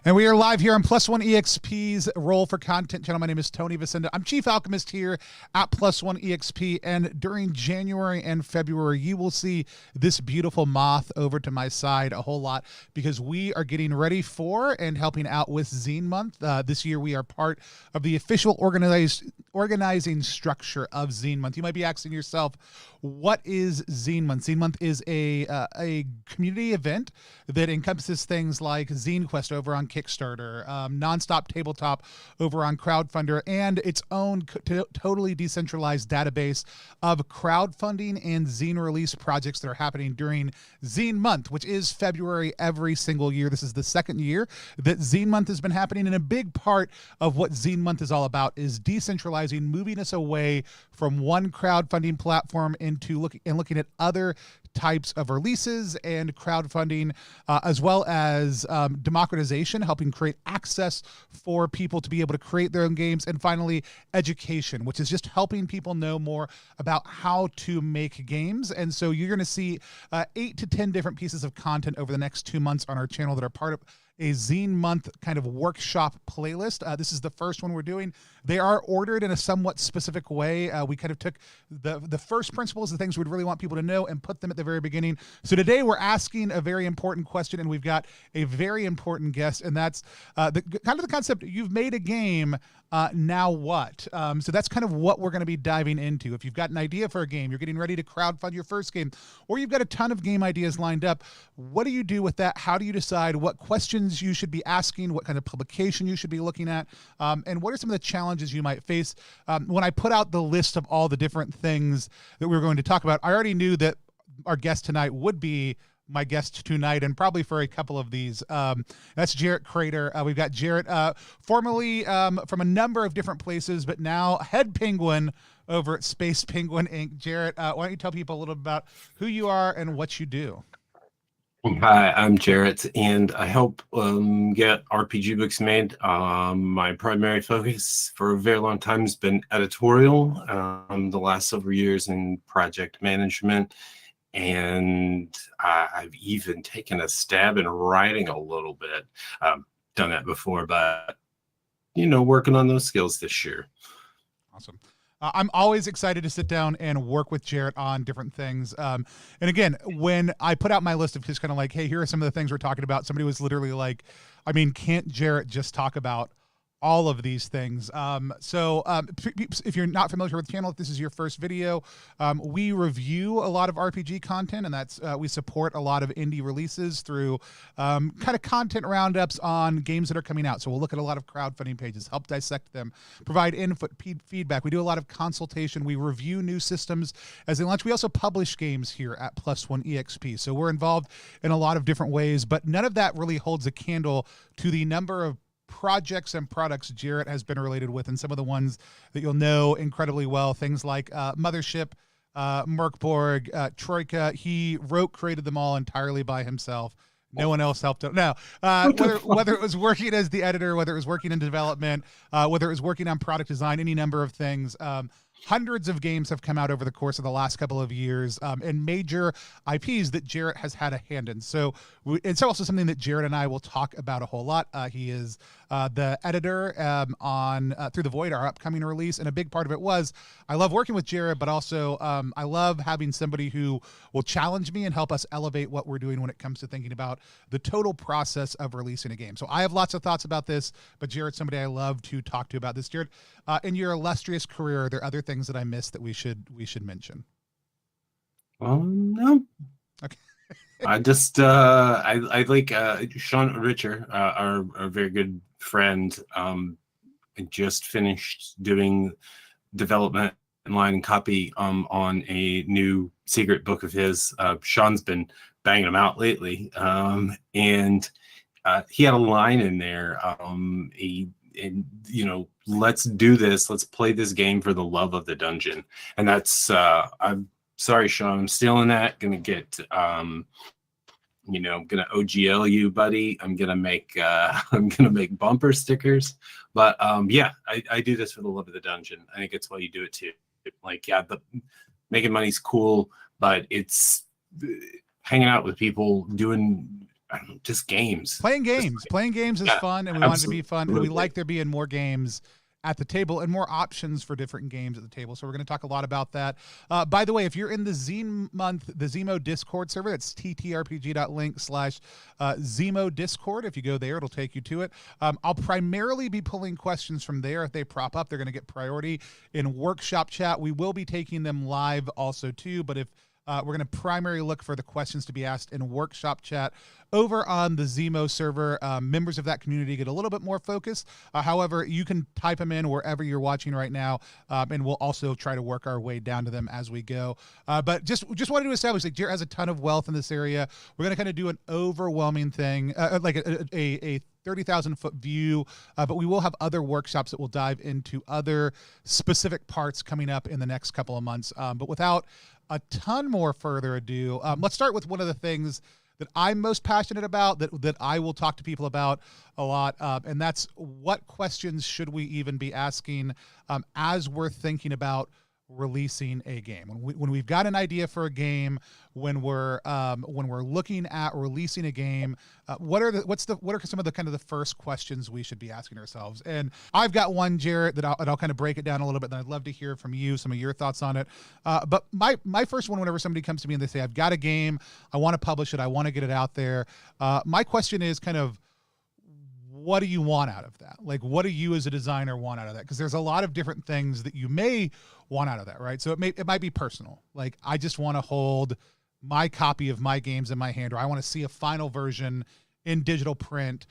And we are live here on Plus One EXP's Roll for Content channel. My name is Tony Vicenda. I'm Chief Alchemist here at Plus One EXP. And during January and February, you will see this beautiful moth over to my side a whole lot because we are getting ready for and helping out with Zine Month. This year, we are part of the official organizing structure of Zine Month. You might be asking yourself, what is Zine Month? Zine Month is a community event that encompasses things like Zine Quest over on Kickstarter, Nonstop Tabletop over on Crowdfunder, and its own totally decentralized database of crowdfunding and zine release projects that are happening during Zine Month, which is February every single year. This is the second year that Zine Month has been happening, and a big part of what Zine Month is all about is decentralizing, moving us away from one crowdfunding platform into looking at other types of releases and crowdfunding, as well as democratization, helping create access for people to be able to create their own games, and finally education, which is just helping people know more about how to make games. And so you're going to see 8 to 10 different pieces of content over the next 2 months on our channel that are part of a Zine Month kind of workshop playlist. This is the first one we're doing. They are ordered in a somewhat specific way. We kind of took the first principles, the things we'd really want people to know, and put them at the very beginning. So today we're asking a very important question, and we've got a very important guest, and that's the concept. You've made a game. now what? So that's kind of what we're going to be diving into. If you've got an idea for a game, you're getting ready to crowdfund your first game, or you've got a ton of game ideas lined up, what do you do with that? How do you decide what questions you should be asking, what kind of publication you should be looking at, and what are some of the challenges you might face? When I put out the list of all the different things that we were going to talk about, I already knew that our guest tonight would be my guest tonight, and probably for a couple of these. That's Jarrett Crader. We've got Jarrett, formerly from a number of different places, but now head penguin over at Space Penguin Inc. Jarrett, why don't you tell people a little bit about who you are and what you do? Hi, I'm Jarrett, and I help get RPG books made. My primary focus for a very long time has been editorial, the last several years in project management. And I've even taken a stab in writing a little bit. Done that before, but, working on those skills this year. Awesome. I'm always excited to sit down and work with Jarrett on different things. And again, when I put out my list of just kind of like, hey, here are some of the things we're talking about, somebody was literally like, I mean, can't Jarrett just talk about all of these things? If you're not familiar with the channel, if this is your first video, we review a lot of RPG content, and that's we support a lot of indie releases through kind of content roundups on games that are coming out. So we'll look at a lot of crowdfunding pages, help dissect them, provide input, feedback. We do a lot of consultation. We review new systems as they launch. We also publish games here at Plus One EXP. So we're involved in a lot of different ways, but none of that really holds a candle to the number of projects and products Jarrett has been related with, and some of the ones that you'll know incredibly well, things like Mothership, Merkborg, Troika. He created them all entirely by himself. No one else helped him. No, whether it was working as the editor, whether it was working in development, whether it was working on product design, any number of things. Hundreds of games have come out over the course of the last couple of years, and major IPs that Jarrett has had a hand in. So it's also something that Jarrett and I will talk about a whole lot. He is the editor on Through the Void, our upcoming release, and a big part of it was I love working with Jarrett, but also I love having somebody who will challenge me and help us elevate what we're doing when it comes to thinking about the total process of releasing a game. So I have lots of thoughts about this, but Jarrett's somebody I love to talk to about this. Jarrett, in your illustrious career, are there other things that I missed that we should mention? No. Okay. I just I like Sean Richer, our very good friend. I just finished doing development and line and copy on a new secret book of his. Sean's been banging them out lately, and he had a line in there. Let's do this. Let's play this game for the love of the dungeon. And that's, I'm sorry, Sean, I'm stealing that. Gonna get, gonna OGL you, buddy. I'm gonna make bumper stickers. But yeah, I do this for the love of the dungeon. I think it's why you do it too. Like, yeah, the making money's cool, but it's hanging out with people doing just games. Playing games is fun, and we want it to be fun, and we like there being more games at the table and more options for different games at the table. So we're going to talk a lot about that. By the way, if you're in the ZiMo Discord server, that's ttrpg.link /ZiMo Discord. If you go there, it'll take you to it. I'll primarily be pulling questions from there. If they prop up, they're going to get priority in workshop chat. We will be taking them live also too, but if we're going to primarily look for the questions to be asked in workshop chat over on the ZiMo server. Members of that community get a little bit more focus. However, you can type them in wherever you're watching right now, and we'll also try to work our way down to them as we go. But just wanted to establish that Jarrett has a ton of wealth in this area. We're going to kind of do an overwhelming thing, like a 30,000 foot view, but we will have other workshops that will dive into other specific parts coming up in the next couple of months. But without a ton more further ado, let's start with one of the things that I'm most passionate about, that I will talk to people about a lot, and that's what questions should we even be asking as we're thinking about releasing a game. When we've got an idea for a game, when we're looking at releasing a game, what are some of the kind of the first questions we should be asking ourselves? And I've got one, Jarrett, that I'll kind of break it down a little bit, and I'd love to hear from you, some of your thoughts on it. But my first one, whenever somebody comes to me and they say, I've got a game, I want to publish it, I want to get it out there, my question is kind of, what do you want out of that? Like, what do you as a designer want out of that? Because there's a lot of different things that you may want out of that, right? So it might be personal. Like, I just want to hold my copy of my games in my hand, or I want to see a final version in digital print.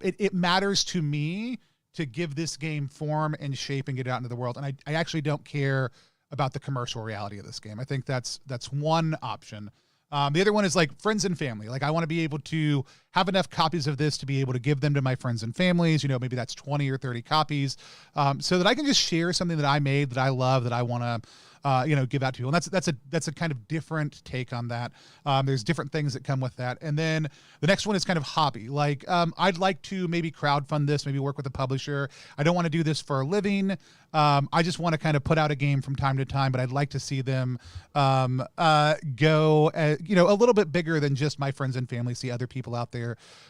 It matters to me to give this game form and shape and get it out into the world. And I actually don't care about the commercial reality of this game. I think that's one option. The other one is like friends and family. Like, I want to be able to have enough copies of this to be able to give them to my friends and families. You know, maybe that's 20 or 30 copies, so that I can just share something that I made, that I love, that I want to, give out to people. And that's a kind of different take on that. There's different things that come with that. And then the next one is kind of hobby. Like, I'd like to maybe crowdfund this, maybe work with a publisher. I don't want to do this for a living. I just want to kind of put out a game from time to time, but I'd like to see them go, a little bit bigger than just my friends and family, see other people out there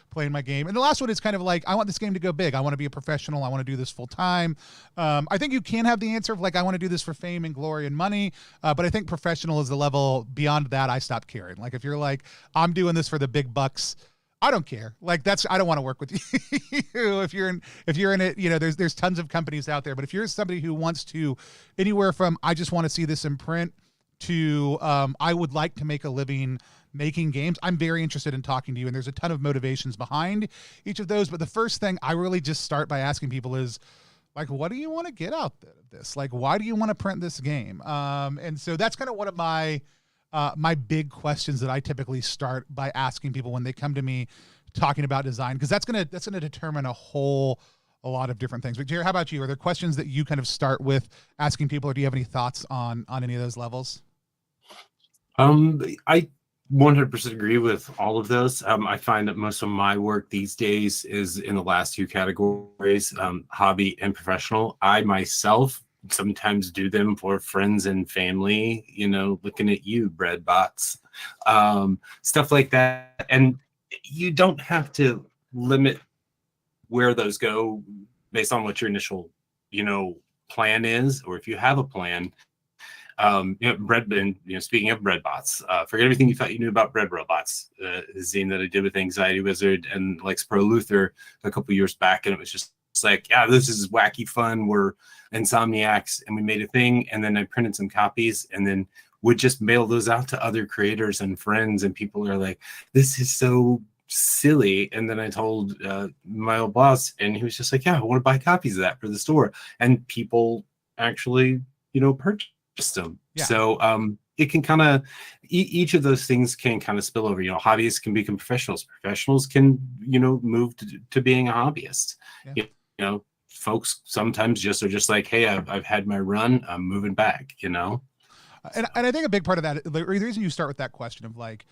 playing my game. And the last one is kind of like, I want this game to go big. I want to be a professional. I want to do this full time. I think you can have the answer of like, I want to do this for fame and glory and money. But I think professional is the level beyond that. I stopped caring. Like, if you're like, I'm doing this for the big bucks, I don't care. Like, I don't want to work with you. If you're in it, there's tons of companies out there, but if you're somebody who wants to, anywhere from, I just want to see this in print, to, I would like to make a living making games, I'm very interested in talking to you. And there's a ton of motivations behind each of those. But the first thing I really just start by asking people is, like, what do you want to get out of this? Like, why do you want to print this game? And so that's kind of one of my big questions that I typically start by asking people when they come to me talking about design, because that's gonna determine a lot of different things. But Jarrett, how about you? Are there questions that you kind of start with asking people, or do you have any thoughts on any of those levels? I 100% agree with all of those. I find that most of my work these days is in the last two categories, hobby and professional. I myself sometimes do them for friends and family, looking at you, bread bots, stuff like that. And you don't have to limit where those go based on what your initial, plan is, or if you have a plan. Speaking of bread bots, forget everything you thought you knew about bread robots. The zine that I did with Anxiety Wizard and Lex Pro Luther a couple years back, and it was just like, yeah, this is wacky fun. We're insomniacs, and we made a thing, and then I printed some copies, and then would just mail those out to other creators and friends, and people are like, this is so silly. And then I told my old boss, and he was just like, yeah, I want to buy copies of that for the store, and people actually, purchase them. Yeah. So it can kind of each of those things can kind of spill over. Hobbyists can become professionals. Professionals can move to being a hobbyist. Yeah. Folks sometimes are just like, hey, I've had my run, I'm moving back. And I think a big part of that, the reason you start with that question of like,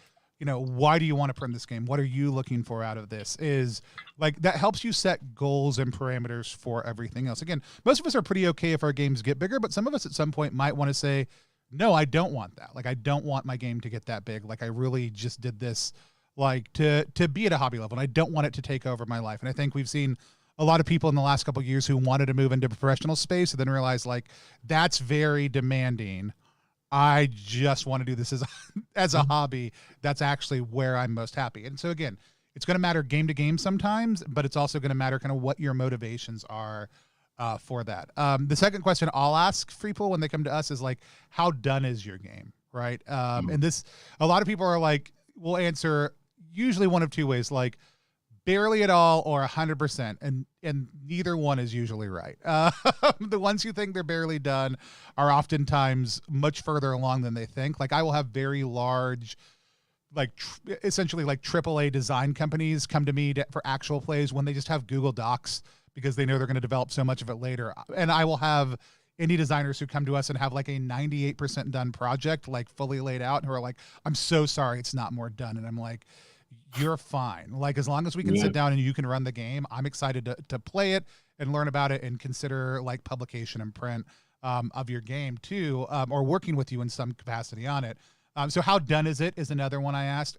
why do you want to print this game? What are you looking for out of this? Is like, that helps you set goals and parameters for everything else. Again, most of us are pretty okay if our games get bigger, but some of us at some point might want to say, no, I don't want that. Like, I don't want my game to get that big. Like, I really just did this, like, to be at a hobby level, and I don't want it to take over my life. And I think we've seen a lot of people in the last couple of years who wanted to move into professional space and then realized, like, that's very demanding. I just want to do this as a hobby. That's actually where I'm most happy. And so again, it's going to matter game to game sometimes, but it's also going to matter kind of what your motivations are for that. The second question I'll ask people when they come to us is like, how done is your game, right? And this, a lot of people are like, will answer usually one of two ways, like barely at all or 100%, and neither one is usually right. The ones who think they're barely done are oftentimes much further along than they think. Like, I will have very large, like essentially like AAA design companies come to me for actual plays when they just have Google Docs because they know they're going to develop so much of it later. And I will have indie designers who come to us and have like a 98% done project, like fully laid out, and who are like, I'm so sorry it's not more done. And I'm like, you're fine. Like, as long as we can sit down and you can run the game, I'm excited to play it and learn about it and consider like publication and print of your game too, or working with you in some capacity on it. So how done is it is another one I asked.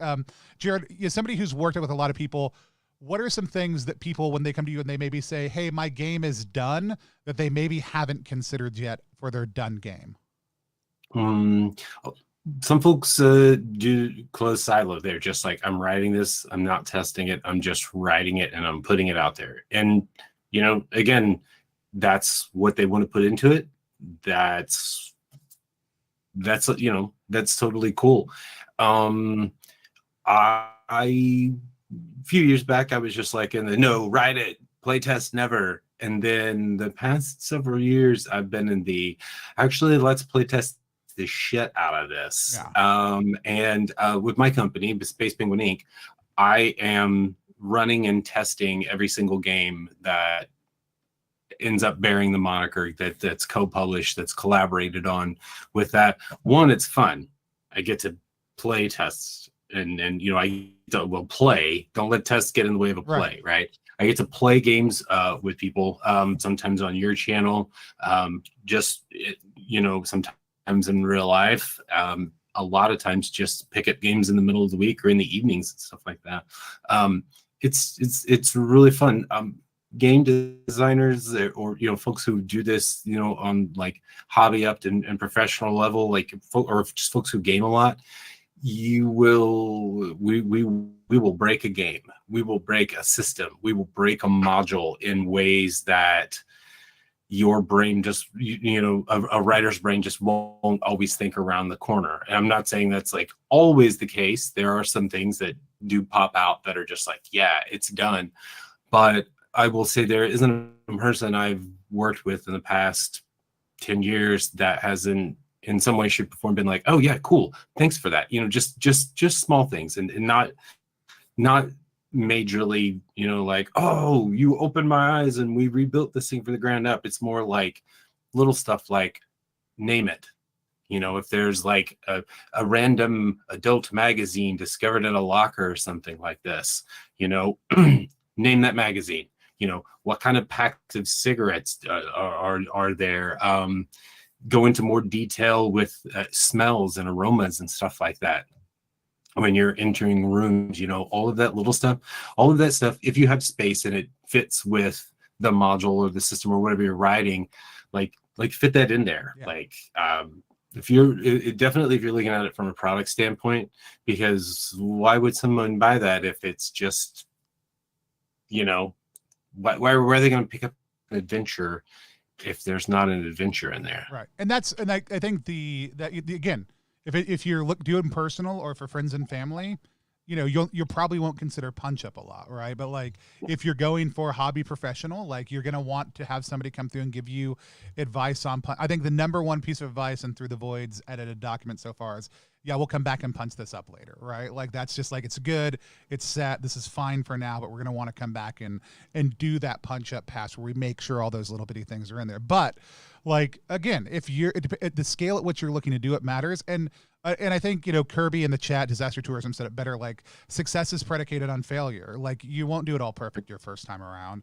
Jarrett, as somebody who's worked with a lot of people, what are some things that people, when they come to you and they maybe say, hey, my game is done, that they maybe haven't considered yet for their done game? some folks do close silo. They're just like, I'm writing this, I'm not testing it, I'm just writing it and I'm putting it out there. And, you know, again, that's what they want to put into it. That's, you know, that's totally cool. A few years back, I was just like in the no, write it, play test never. And then the past several years, I've been in the actually let's play test the shit out of this. Yeah. And with my company, Space Penguin Inc., I am running and testing every single game that ends up bearing the moniker that's co-published, that's collaborated on with that. One, it's fun. I get to play tests and you know, I will play. Don't let tests get in the way of a play, right? I get to play games with people, sometimes on your channel, you know, sometimes in real life, a lot of times just pick up games in the middle of the week or in the evenings and stuff like that. It's really fun. Game designers or you know, folks who do this, you know, on like hobby up and professional level, like or just folks who game a lot, we will break a game, we will break a system, we will break a module in ways that your brain just, you know, a writer's brain just won't always think around the corner. And I'm not saying that's like always the case. There are some things that do pop out that are just like, yeah, it's done. But I will say there isn't a person I've worked with in the past 10 years that hasn't in some way, shape, or form been like, oh yeah, cool, thanks for that. You know, just small things and not majorly, you know, like, oh, you opened my eyes and we rebuilt this thing from the ground up. It's more like little stuff like name it. You know, if there's like a random adult magazine discovered in a locker or something like this, you know, name that magazine. You know, what kind of packs of cigarettes are there? Go into more detail with smells and aromas and stuff like that. When you're entering rooms, you know, all of that little stuff, all of that stuff, if you have space and it fits with the module or the system or whatever you're writing, like fit that in there. Yeah. Like, if you're definitely, if you're looking at it from a product standpoint, because why would someone buy that if it's just, you know, why are they going to pick up an adventure if there's not an adventure in there? Right. And I think again, if you're doing personal or for friends and family, you know, you probably won't consider punch up a lot, right? But like if you're going for hobby professional, like you're going to want to have somebody come through and give you advice on punch. I think the number one piece of advice and Through the Void's edited document so far is, yeah, we'll come back and punch this up later, right? Like that's just like, it's good, it's set, this is fine for now, but we're going to want to come back and do that punch up pass where we make sure all those little bitty things are in there. But like, again, if you're at the scale at which you're looking to do it matters. And I think, you know, Kirby in the chat, Disaster Tourism, said it better, like success is predicated on failure. Like you won't do it all perfect your first time around.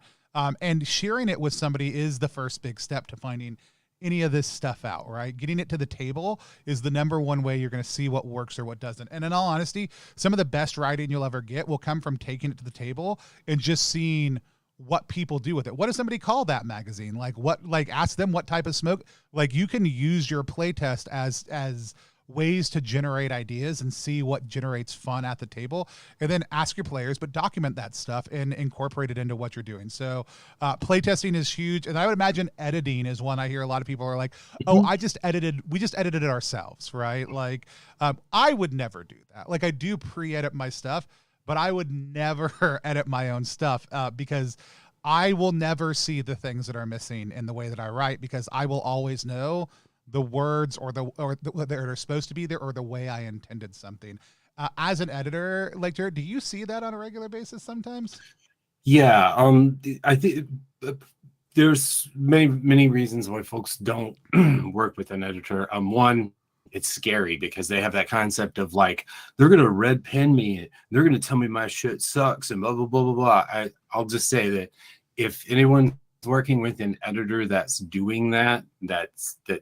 And sharing it with somebody is the first big step to finding any of this stuff out, right? Getting it to the table is the number one way you're going to see what works or what doesn't. And in all honesty, some of the best writing you'll ever get will come from taking it to the table and just seeing what people do with it. What does somebody call that magazine? Like ask them what type of smoke, like you can use your playtest as ways to generate ideas and see what generates fun at the table, and then ask your players, but document that stuff and incorporate it into what you're doing. So playtesting is huge. And I would imagine editing is one I hear a lot of people are like, oh, we just edited it ourselves, right? Like I would never do that. Like I do pre-edit my stuff, but I would never edit my own stuff because I will never see the things that are missing in the way that I write, because I will always know the words or that are supposed to be there or the way I intended something. As an editor, like Jarrett, do you see that on a regular basis sometimes? Yeah, I think there's many reasons why folks don't work with an editor. One, it's scary because they have that concept of like, they're going to red pen me, they're going to tell me my shit sucks and blah, blah, blah, blah, blah. I'll just say that if anyone's working with an editor that's doing that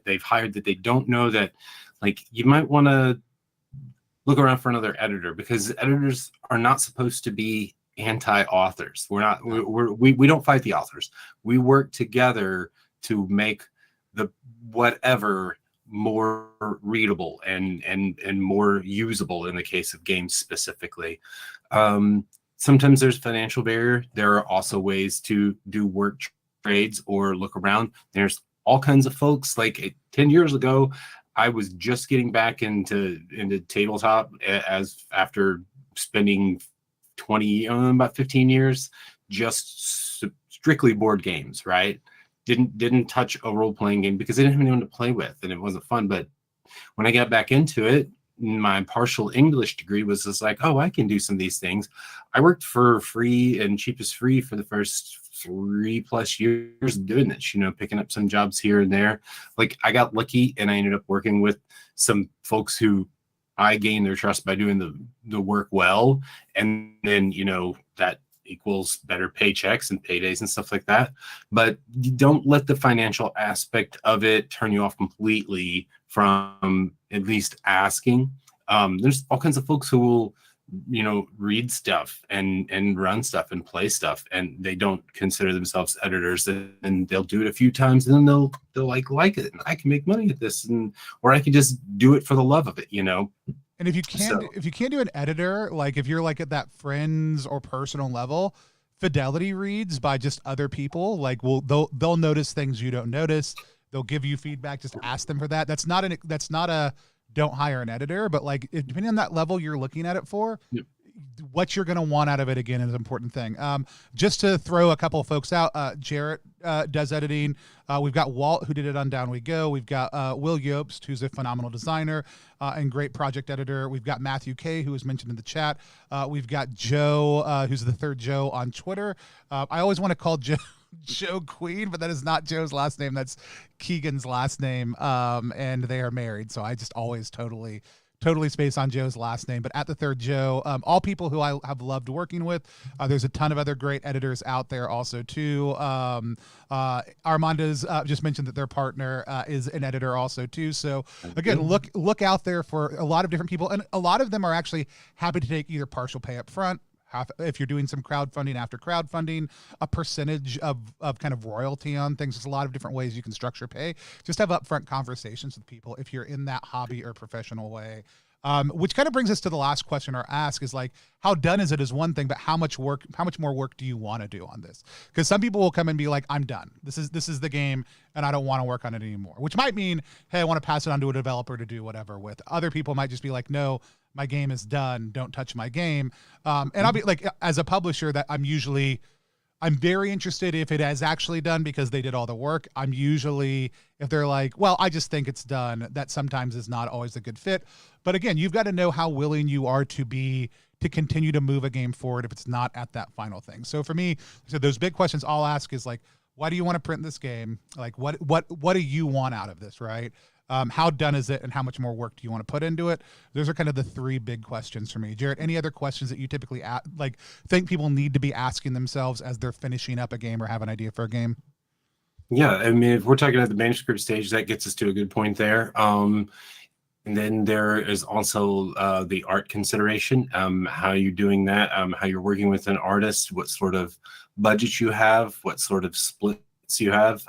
they've hired, that they don't know, that like you might want to look around for another editor, because editors are not supposed to be anti-authors. We don't fight the authors. We work together to make the whatever more readable and more usable in the case of games specifically. Sometimes there's financial barrier. There are also ways to do work trades or look around. There's all kinds of folks. Like 10 years ago, I was just getting back into tabletop as after spending about 15 years just strictly board games, right? Didn't touch a role-playing game because I didn't have anyone to play with and it wasn't fun. But when I got back into it, my partial English degree was just like, oh, I can do some of these things. I worked for free and cheap as free for the first 3+ years doing this, picking up some jobs here and there. Like I got lucky and I ended up working with some folks who I gained their trust by doing the work well. And then, that equals better paychecks and paydays and stuff like that. But you don't let the financial aspect of it turn you off completely from at least asking. There's all kinds of folks who will, read stuff and run stuff and play stuff, and they don't consider themselves editors, and they'll do it a few times and then they'll like it, and I can make money at this, or I can just do it for the love of it, And if you can't do an editor, like if you're like at that friends or personal level, fidelity reads by just other people, like they'll notice things you don't notice. They'll give you feedback. Just ask them for that. That's not a don't hire an editor, but like depending on that level you're looking at it for, yep, what you're going to want out of it again is an important thing. Just to throw a couple of folks out, Jarrett does editing. We've got Walt, who did it on Down We Go. We've got Will Yobst, who's a phenomenal designer and great project editor. We've got Matthew K, who was mentioned in the chat. We've got Joe, who's the third Joe on Twitter. I always want to call Joe Queen, but that is not Joe's last name. That's Keegan's last name. And they are married. So I just always totally space on Joe's last name. But at the third Joe, all people who I have loved working with. There's a ton of other great editors out there also too. Armando's just mentioned that their partner is an editor also too. So again, look out there for a lot of different people, and a lot of them are actually happy to take either partial pay up front, if you're doing some crowdfunding after crowdfunding, a percentage of kind of royalty on things. There's a lot of different ways you can structure pay. Just have upfront conversations with people if you're in that hobby or professional way. Which kind of brings us to the last question or ask is like, how done is it is one thing, but how much more work do you want to do on this? Because some people will come and be like, I'm done. This is the game and I don't want to work on it anymore, which might mean, hey, I want to pass it on to a developer to do whatever with. Other people might just be like, no, my game is done. Don't touch my game. And I'll be like, as a publisher, that I'm very interested if it has actually done because they did all the work. I'm usually, if they're like, well, I just think it's done, that sometimes is not always a good fit. But again, you've got to know how willing you are to continue to move a game forward if it's not at that final thing. So for me, so those big questions I'll ask is like, why do you want to print this game? Like, what do you want out of this, right? How done is it, and how much more work do you want to put into it? Those are kind of the three big questions for me. Jarrett, any other questions that you typically think people need to be asking themselves as they're finishing up a game or have an idea for a game? Yeah, I mean, if we're talking at the manuscript stage, that gets us to a good point there. And then there is also the art consideration, how you're doing that, how you're working with an artist, what sort of budget you have, what sort of splits you have.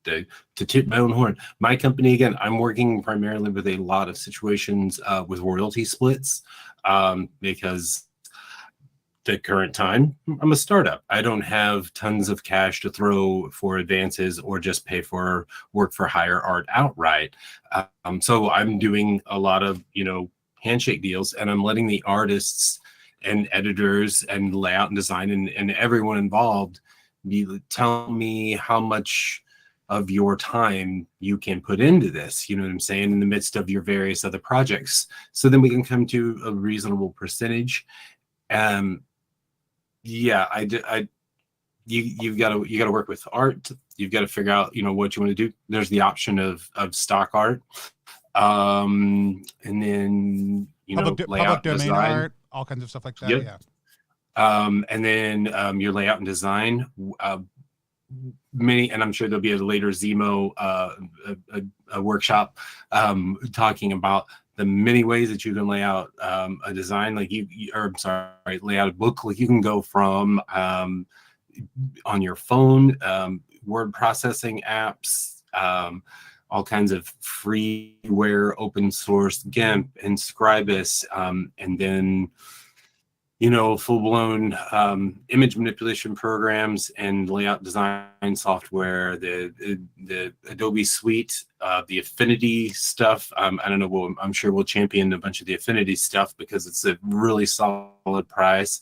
To tip my own horn, my company, again, I'm working primarily with a lot of situations with royalty splits because the current time, I'm a startup. I don't have tons of cash to throw for advances or just pay for work for hire art outright. So I'm doing a lot of, handshake deals, and I'm letting the artists and editors and layout and design and everyone involved tell me how much of your time you can put into this, you know what I'm saying, in the midst of your various other projects. So then we can come to a reasonable percentage. You've got to work with art. You've got to figure out, what you want to do. There's the option of stock art. And then, layout public domain design, art, all kinds of stuff like that. Yep. Yeah. And then your layout and design, and I'm sure there'll be a later ZiMo a workshop talking about the many ways that you can lay out a design, lay out a book. Like you can go from on your phone, word processing apps, all kinds of freeware, open source, GIMP and Scribus, and then full-blown image manipulation programs and layout design software, the Adobe Suite, the Affinity stuff. I don't know, I'm sure we'll champion a bunch of the Affinity stuff because it's a really solid price.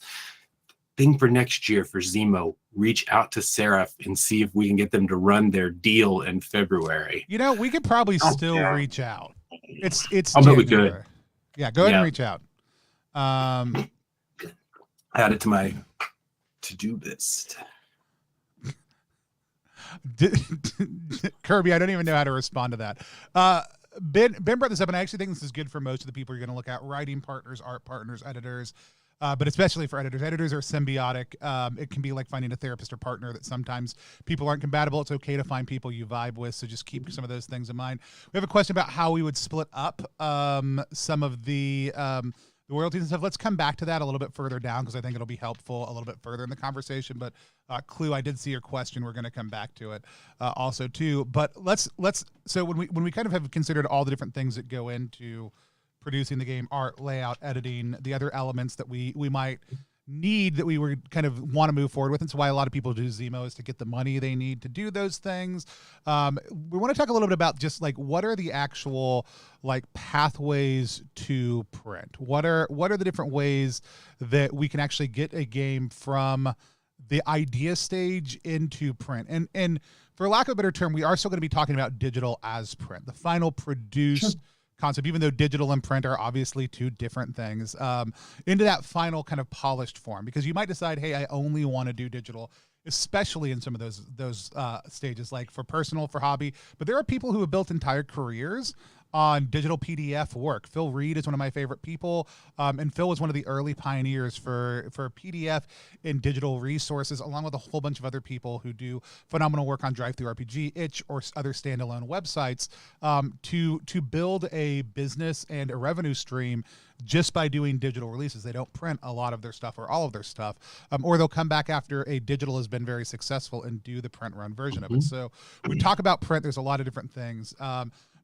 Thing for next year for ZiMo, reach out to Seraph and see if we can get them to run their deal in February. We could probably still reach out. It's I'll bet we January. could. Yeah, go ahead and reach out. Add it to my to-do list. Kirby, I don't even know how to respond to that. Ben brought this up, and I actually think this is good for most of the people you're going to look at: writing partners, art partners, editors. But especially for editors. Editors are symbiotic. It can be like finding a therapist or partner that sometimes people aren't compatible. It's okay to find people you vibe with, so just keep some of those things in mind. We have a question about how we would split up some of the royalties and stuff. Let's come back to that a little bit further down because I think it'll be helpful a little bit further in the conversation. But Clue, I did see your question. We're going to come back to it also too. But let's so when we kind of have considered all the different things that go into producing the game, art, layout, editing, the other elements that we might need that we were kind of want to move forward with. And so why a lot of people do ZiMo is to get the money they need to do those things. We want to talk a little bit about just like what are the actual like pathways to print? What are the different ways that we can actually get a game from the idea stage into print? And for lack of a better term, we are still going to be talking about digital as print, the final produced concept, even though digital and print are obviously two different things, into that final kind of polished form. Because you might decide, hey, I only want to do digital, especially in some of those stages, like for personal, for hobby. But there are people who have built entire careers on digital PDF work. Phil Reed is one of my favorite people, and Phil was one of the early pioneers for PDF and digital resources, along with a whole bunch of other people who do phenomenal work on DriveThruRPG, Itch, or other standalone websites to build a business and a revenue stream just by doing digital releases. They don't print a lot of their stuff or all of their stuff, or they'll come back after a digital has been very successful and do the print run version of it. So we talk about print. There's a lot of different things.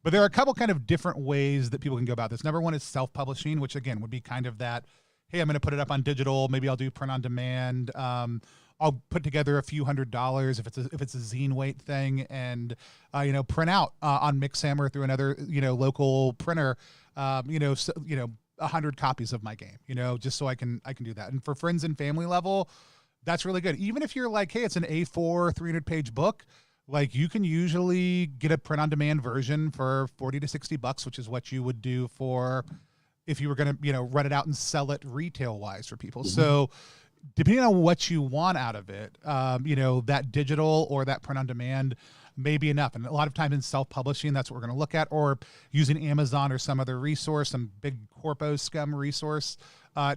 But there are a couple kind of different ways that people can go about this. Number one is self-publishing, which again would be kind of that, hey, I'm going to put it up on digital. Maybe I'll do print on demand. I'll put together a few $100s if it's a zine weight thing, and print out on Mixhammer through another local printer. 100 copies of my game. Just so I can do that. And for friends and family level, that's really good. Even if you're like, hey, it's an A4 300-page book. Like you can usually get a print on demand version for $40 to $60, which is what you would do for if you were going to, rent it out and sell it retail wise for people. So depending on what you want out of it, that digital or that print on demand may be enough. And a lot of times in self-publishing, that's what we're going to look at, or using Amazon or some other resource, some big corpo scum resource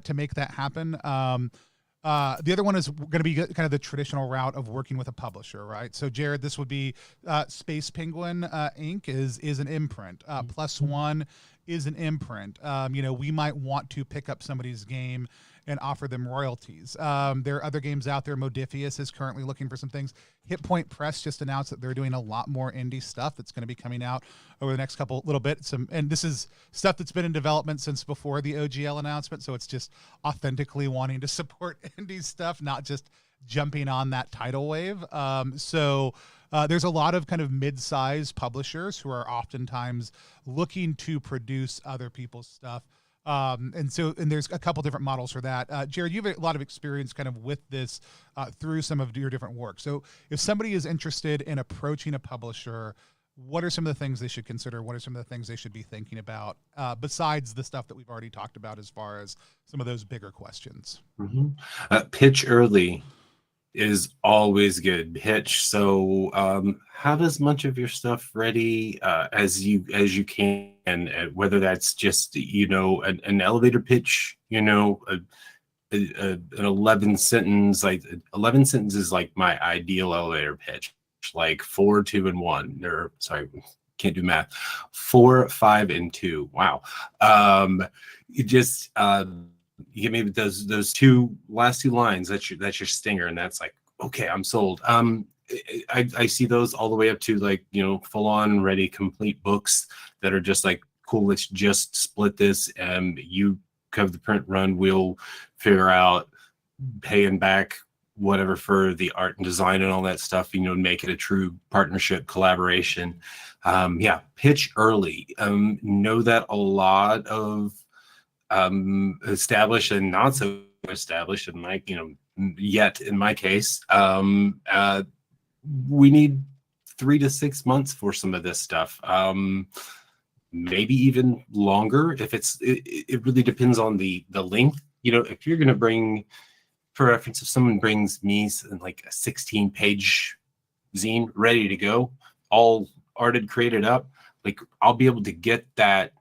to make that happen. The other one is going to be kind of the traditional route of working with a publisher, right? So, Jarrett, this would be Space Penguin Inc. is an imprint. Plus One is an imprint. We might want to pick up somebody's game and offer them royalties. There are other games out there. Modifius is currently looking for some things. Hit Point Press just announced that they're doing a lot more indie stuff that's going to be coming out over the next little bit. And this is stuff that's been in development since before the OGL announcement. So it's just authentically wanting to support indie stuff, not just jumping on that tidal wave. There's a lot of kind of mid-sized publishers who are oftentimes looking to produce other people's stuff. And there's a couple different models for that. Jarrett, you have a lot of experience kind of with this through some of your different work. So if somebody is interested in approaching a publisher, what are some of the things they should consider? What are some of the things they should be thinking about besides the stuff that we've already talked about as far as some of those bigger questions? Pitch early is always good. Pitch. So have as much of your stuff ready as you can, whether that's just an elevator pitch, an 11 sentence, like 11 sentences is like my ideal elevator pitch, like 4, 2, and 1, or sorry, can't do math, 4, 5, and 2. Wow. You just you get maybe those last two lines. That's your stinger, and that's like, okay, I'm sold. I see those all the way up to like, full on ready, complete books that are just like, cool, let's just split this and you cover the print run. We'll figure out paying back whatever for the art and design and all that stuff, make it a true partnership collaboration. Pitch early. Know that a lot of established and not so established, and like, yet in my case, we need 3 to 6 months for some of this stuff. Maybe even longer if it really depends on the length. If you're going to bring, for reference, if someone brings me like a 16-page zine ready to go, all arted, created up, like I'll be able to get that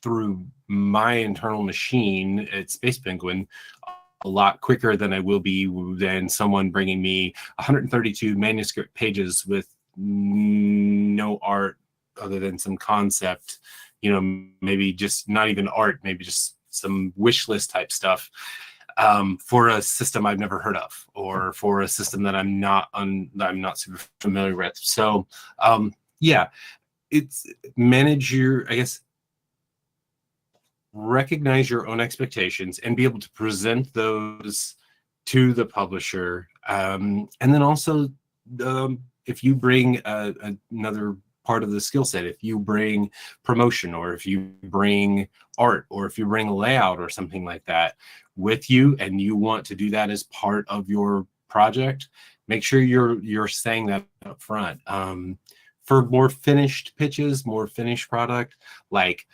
through my internal machine at Space Penguin a lot quicker than I will be than someone bringing me 132 manuscript pages with no art other than some concept, maybe just not even art, maybe just some wish list type stuff, for a system I've never heard of, or for a system that I'm not super familiar with. So it's manage your, I guess, recognize your own expectations and be able to present those to the publisher. And then also, if you bring another part of the skill set, if you bring promotion, or if you bring art, or if you bring a layout or something like that with you, and you want to do that as part of your project, make sure you're saying that up front. For more finished pitches, more finished product, like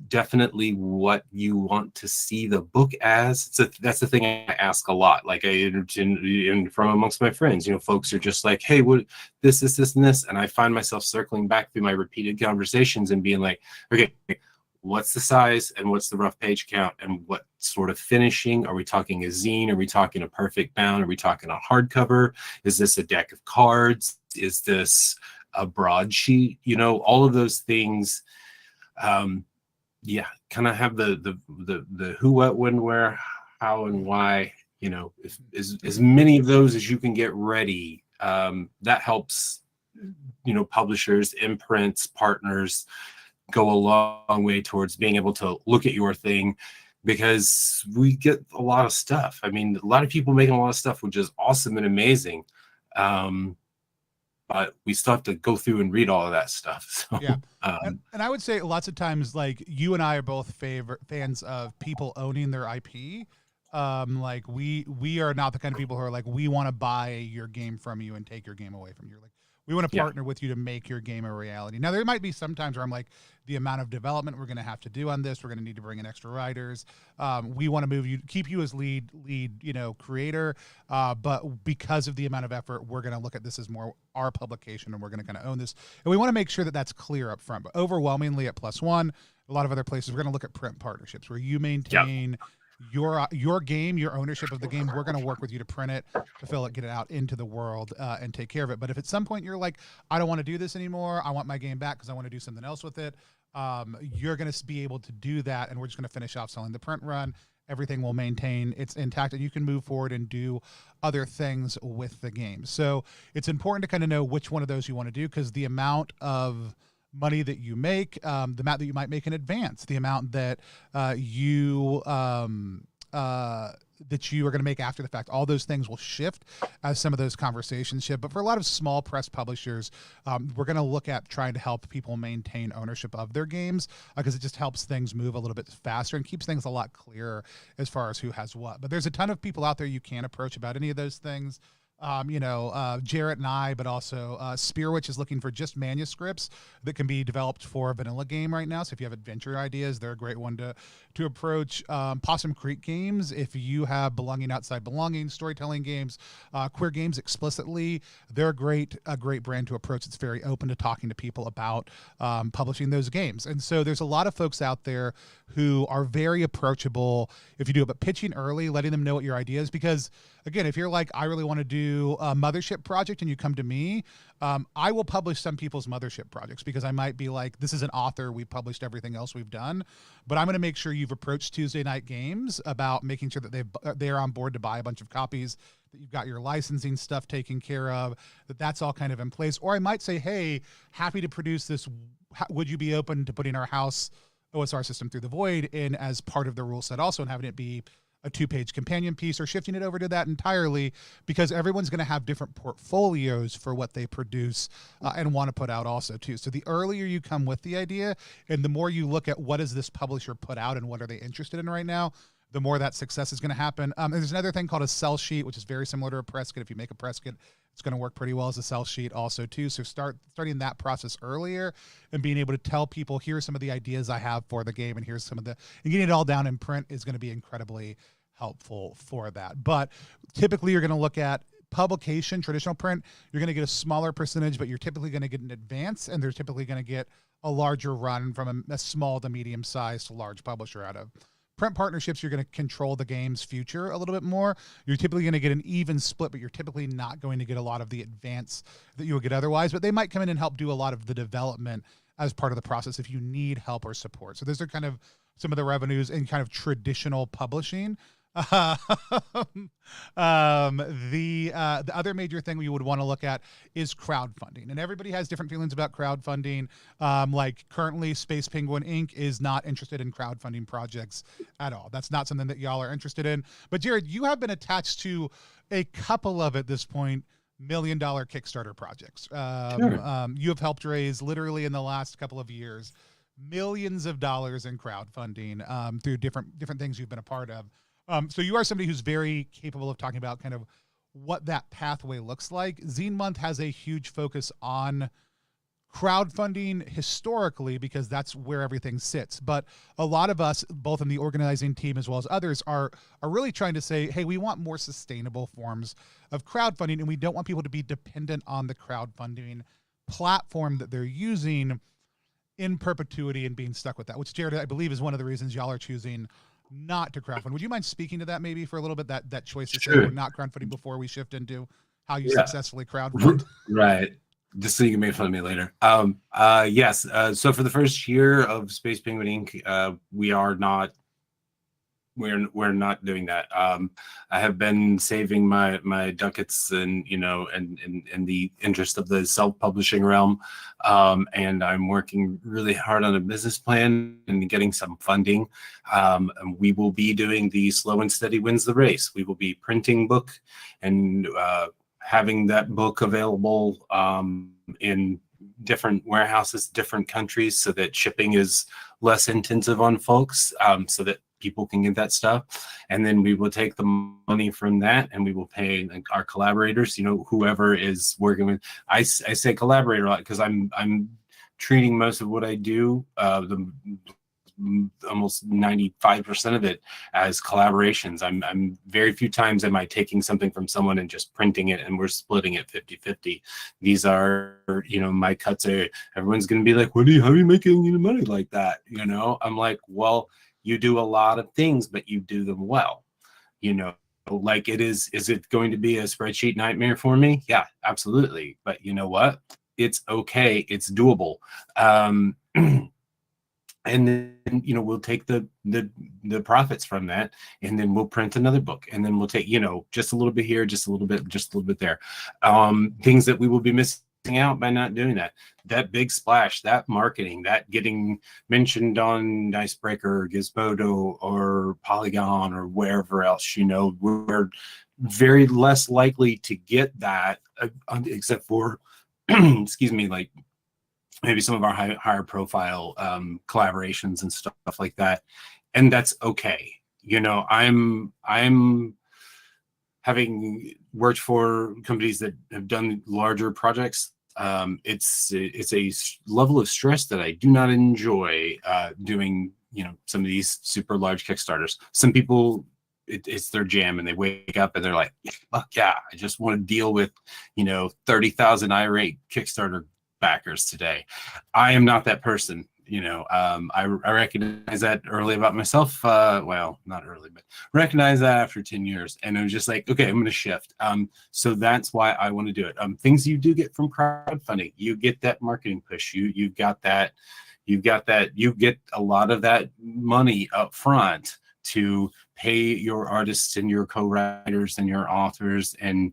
definitely what you want to see the book as. So that's the thing I ask a lot. Like from amongst my friends, folks are just like, hey, what this, and this. And I find myself circling back through my repeated conversations and being like, okay, what's the size and what's the rough page count and what sort of finishing? Are we talking a zine? Are we talking a perfect bound? Are we talking a hardcover? Is this a deck of cards? Is this a broadsheet? All of those things. Kind of have the who, what, when, where, how, and why. If as many of those as you can get ready, that helps. Publishers, imprints, partners go a long way towards being able to look at your thing, because we get a lot of stuff. I mean, a lot of people making a lot of stuff, which is awesome and amazing. But we still have to go through and read all of that stuff. So, yeah. And I would say lots of times, like, you and I are both fans of people owning their IP. Like we are not the kind of people who are like, we want to buy your game from you and take your game away from you. Like, we want to partner with you to make your game a reality. Now, there might be some times where I'm like, the amount of development we're going to have to do on this, we're going to need to bring in extra writers. We want to keep you as lead, creator. But because of the amount of effort, we're going to look at this as more our publication, and we're going to kind of own this. And we want to make sure that that's clear up front. But overwhelmingly at Plus One, a lot of other places, we're going to look at print partnerships where you maintain your game, your ownership of the game. We're going to work with you to print it, fulfill it, get it out into the world, and take care of it. But if at some point you're like, I don't want to do this anymore, I want my game back because I want to do something else with it, you're going to be able to do that, and we're just going to finish off selling the print run. Everything will maintain its intact, and you can move forward and do other things with the game. So it's important to kind of know which one of those you want to do, because the amount of money that you make, the amount that you might make in advance, the amount that you are going to make after the fact, all those things will shift as some of those conversations shift. But for a lot of small press publishers, we're going to look at trying to help people maintain ownership of their games, because it just helps things move a little bit faster and keeps things a lot clearer as far as who has what. But there's a ton of people out there you can approach about any of those things. Jarrett and I, but also Spearwitch is looking for just manuscripts that can be developed for a vanilla game right now. So if you have adventure ideas, they're a great one to approach. Possum Creek Games, if you have belonging outside belonging, storytelling games, queer games explicitly, they're a great brand to approach. It's very open to talking to people about publishing those games. And so there's a lot of folks out there who are very approachable if you do it, but pitching early, letting them know what your idea is. Because again, if you're like, I really want to do do a mothership project and you come to me, I will publish some people's mothership projects because I might be like, this is an author, we published everything else we've done, but I'm going to make sure you've approached Tuesday Night Games about making sure that they're on board to buy a bunch of copies, that you've got your licensing stuff taken care of, that's all kind of in place. Or I might say, hey, happy to produce this. Would you be open to putting our house OSR system Through the Void in as part of the rule set also, and having it be a 2-page companion piece, or shifting it over to that entirely, because everyone's going to have different portfolios for what they produce and want to put out also too. So the earlier you come with the idea and the more you look at what does this publisher put out and what are they interested in right now, the more that success is going to happen. And there's another thing called a sell sheet, which is very similar to a press kit. If you make a press kit, it's going to work pretty well as a sell sheet also too. So starting that process earlier and being able to tell people, here's some of the ideas I have for the game, and here's some of and getting it all down in print is going to be incredibly helpful for that. But typically you're going to look at publication, traditional print, you're going to get a smaller percentage, but you're typically going to get an advance, and they're typically going to get a larger run from a small to medium sized to large publisher out of. Print partnerships, you're going to control the game's future a little bit more. You're typically going to get an even split, but you're typically not going to get a lot of the advance that you would get otherwise. But they might come in and help do a lot of the development as part of the process if you need help or support. So those are kind of some of the revenues in kind of traditional publishing. The other major thing we would want to look at is crowdfunding, and everybody has different feelings about crowdfunding. Like currently Space Penguin Inc. is not interested in crowdfunding projects at all. That's not something that y'all are interested in. But Jared, you have been attached to a couple of, at this point, $1 million Kickstarter projects. Sure. You have helped raise literally in the last couple of years millions of dollars in crowdfunding through different things you've been a part of. So you are somebody who's very capable of talking about kind of what that pathway looks like. Zine Month has a huge focus on crowdfunding historically because that's where everything sits. But a lot of us, both in the organizing team as well as others, are really trying to say, hey, we want more sustainable forms of crowdfunding, and we don't want people to be dependent on the crowdfunding platform that they're using in perpetuity and being stuck with that, which, Jared, I believe is one of the reasons y'all are choosing not to crowdfund. Would you mind speaking to that maybe for a little bit, that choice to say we're not crowdfunding before we shift into how you successfully crowdfund? Right. Just so you can make fun of me later. Yes. So for the first year of Space Penguin Inc., we're not doing that. I have been saving my ducats and, in the interest of the self-publishing realm. And I'm working really hard on a business plan and getting some funding. And we will be doing the slow and steady wins the race. We will be printing book and having that book available in different warehouses, different countries, so that shipping is less intensive on folks, so that people can get that stuff. And then we will take the money from that and we will pay our collaborators, whoever is working with. I say collaborator a lot because I'm treating most of what I do, almost 95% of it, as collaborations. I'm very few times am I taking something from someone and just printing it and we're splitting it 50-50. These are, my cuts are, everyone's going to be like, how are you making money like that? I'm like, well, you do a lot of things, but you do them well, like is it going to be a spreadsheet nightmare for me? Yeah, absolutely. But you know what? It's okay. It's doable. And then, we'll take the profits from that, and then we'll print another book, and then we'll take, just a little bit here, just a little bit there. Things that we will be missing out by not doing that big splash, that marketing, that getting mentioned on Icebreaker or Gizmodo or Polygon or wherever else, we're very less likely to get that, except for, excuse me, like maybe some of our higher profile collaborations and stuff like that. And that's okay. I'm having worked for companies that have done larger projects. It's a level of stress that I do not enjoy doing, some of these super large Kickstarters. Some people, it's their jam, and they wake up and they're like, fuck yeah, I just want to deal with, 30,000 irate Kickstarter backers today. I am not that person. I recognize that early about myself. Well, not early, but recognize that after 10 years. And I was just like, okay, I'm going to shift. So that's why I want to do it. Things you do get from crowdfunding, you get that marketing push. You get a lot of that money up front to pay your artists and your co-writers and your authors, and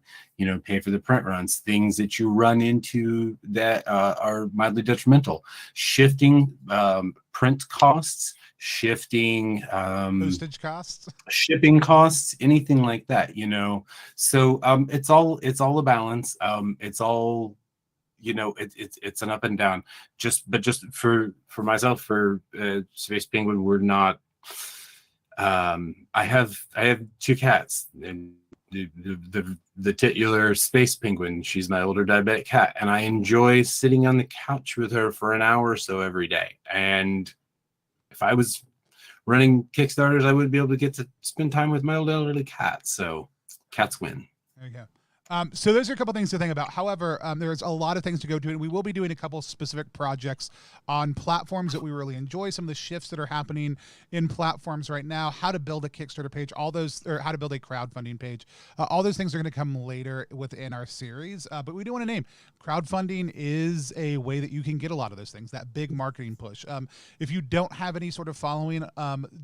pay for the print runs, things that you run into that are mildly detrimental, shifting print costs, shifting postage costs, shipping costs, anything like that. So it's all a balance. It's all it's an up and down. Just for myself, for Space Penguin, we're not. I have 2 cats, and the titular Space Penguin, she's my older diabetic cat, and I enjoy sitting on the couch with her for an hour or so every day. And if I was running Kickstarters, I would be able to get to spend time with my old elderly cat. So cats win. There you go. So those are a couple things to think about. However, there's a lot of things to go to, and we will be doing a couple specific projects on platforms that we really enjoy, some of the shifts that are happening in platforms right now, how to build a Kickstarter page, or how to build a crowdfunding page. All those things are going to come later within our series, but we do want to name crowdfunding is a way that you can get a lot of those things, that big marketing push. If you don't have any sort of following,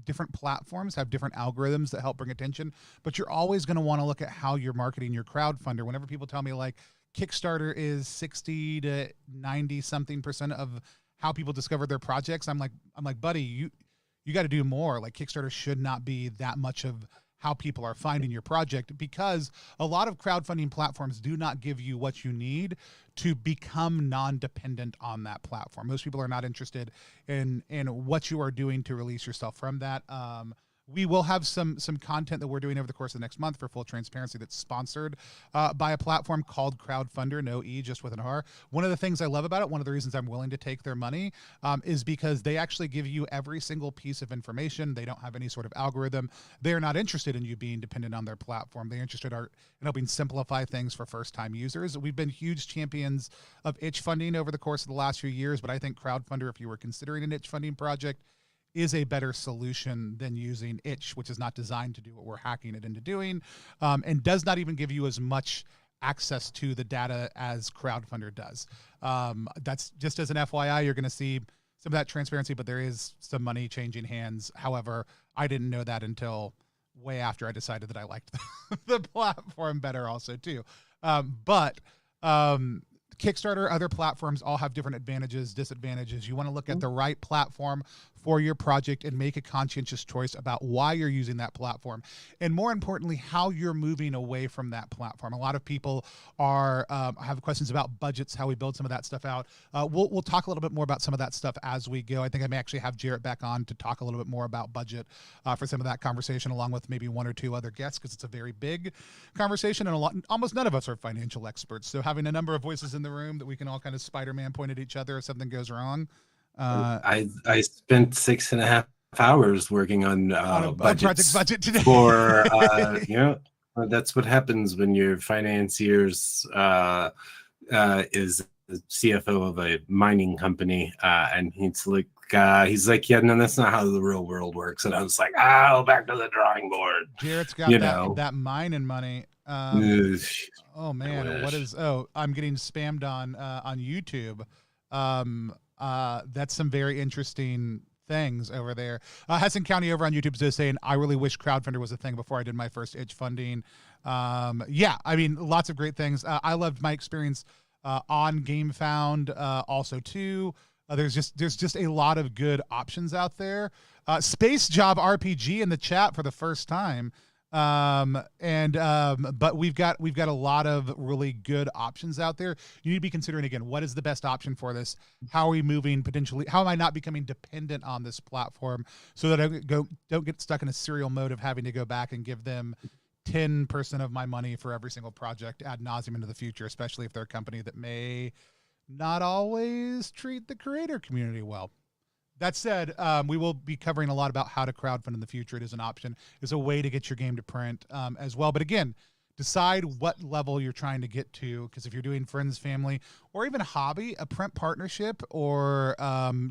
different platforms have different algorithms that help bring attention, but you're always going to want to look at how you're marketing your crowdfunder. Whenever people tell me like Kickstarter is 60 to 90 something % of how people discover their projects, I'm like, buddy, you got to do more. Like Kickstarter should not be that much of how people are finding your project, because a lot of crowdfunding platforms do not give you what you need to become non-dependent on that platform. Most people are not interested in what you are doing to release yourself from that. We will have some content that we're doing over the course of the next month, for full transparency, that's sponsored by a platform called Crowdfunder, no E, just with an R. One of the things I love about it, one of the reasons I'm willing to take their money, is because they actually give you every single piece of information. They don't have any sort of algorithm. They're not interested in you being dependent on their platform. They're interested in helping simplify things for first-time users. We've been huge champions of itch funding over the course of the last few years, but I think Crowdfunder, if you were considering an itch funding project, is a better solution than using itch, which is not designed to do what we're hacking it into doing, and does not even give you as much access to the data as Crowdfunder does. That's just as an FYI, you're going to see some of that transparency, but there is some money changing hands. However, I didn't know that until way after I decided that I liked the platform better also too. But Kickstarter, other platforms all have different advantages, disadvantages. You want to look at the right platform for your project and make a conscientious choice about why you're using that platform, and more importantly, how you're moving away from that platform. A lot of people are have questions about budgets, how we build some of that stuff out. We'll talk a little bit more about some of that stuff as we go. I think I may actually have Jarrett back on to talk a little bit more about budget for some of that conversation, along with maybe 1 or 2 other guests, because it's a very big conversation, and almost none of us are financial experts. So having a number of voices in the room that we can all kind of Spider-Man point at each other if something goes wrong. I spent 6.5 hours working on a project budget today. For that's what happens when your financiers is the CFO of a mining company, and he's like, yeah, no, that's not how the real world works. And I was like, back to the drawing board. Jarrett's got that mining money. Oh man, what is? Oh, I'm getting spammed on YouTube. That's some very interesting things over there. Hudson County over on YouTube is saying, I really wish Crowdfunder was a thing before I did my first itch funding. Yeah, I mean, lots of great things. I loved my experience on GameFound also too. There's just a lot of good options out there. Space Job RPG in the chat for the first time. But we've got a lot of really good options out there. You need to be considering, again, what is the best option for this? How are we moving potentially? How am I not becoming dependent on this platform so that I don't get stuck in a serial mode of having to go back and give them 10% of my money for every single project ad nauseum into the future, especially if they're a company that may not always treat the creator community well. That said, we will be covering a lot about how to crowdfund in the future. It is an option. It's a way to get your game to print as well. But again, decide what level you're trying to get to. Because if you're doing friends, family, or even a hobby, a print partnership, or